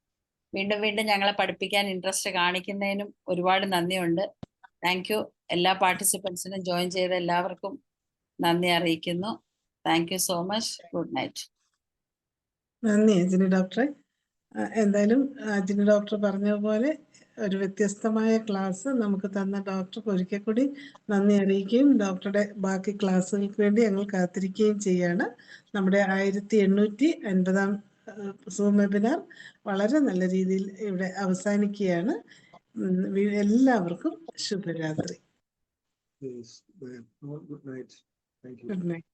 വീണ്ടും ഞങ്ങളെ പഠിപ്പിക്കാൻ ഇൻട്രസ്റ്റ് കാണിക്കുന്നതിനും ഒരുപാട് നന്ദിയുണ്ട്. Thank you. എല്ലാ പാർട്ടിസിപ്പൻസിനും ജോയിൻ ചെയ്ത എല്ലാവർക്കും നന്ദി അറിയിക്കുന്നു. Thank you so much. Good night. നന്ദി അജിനി ഡോക്ടറെ. എന്തായാലും അജിനി ഡോക്ടർ പറഞ്ഞ പോലെ ഒരു വ്യത്യസ്തമായ ക്ലാസ് നമുക്ക് തന്ന ഡോക്ടർക്ക് ഒരിക്കൽ കൂടി നന്ദി അറിയിക്കുകയും ഡോക്ടറുടെ ബാക്കി ക്ലാസ്സുകൾക്ക് വേണ്ടി ഞങ്ങൾ കാത്തിരിക്കുകയും ചെയ്യാണ്. നമ്മുടെ 1850-ാം സൂം വെബിനാർ വളരെ നല്ല രീതിയിൽ ഇവിടെ അവസാനിക്കുകയാണ്. എല്ലാവർക്കും ശുഭരാത്രി. Good night. Good night.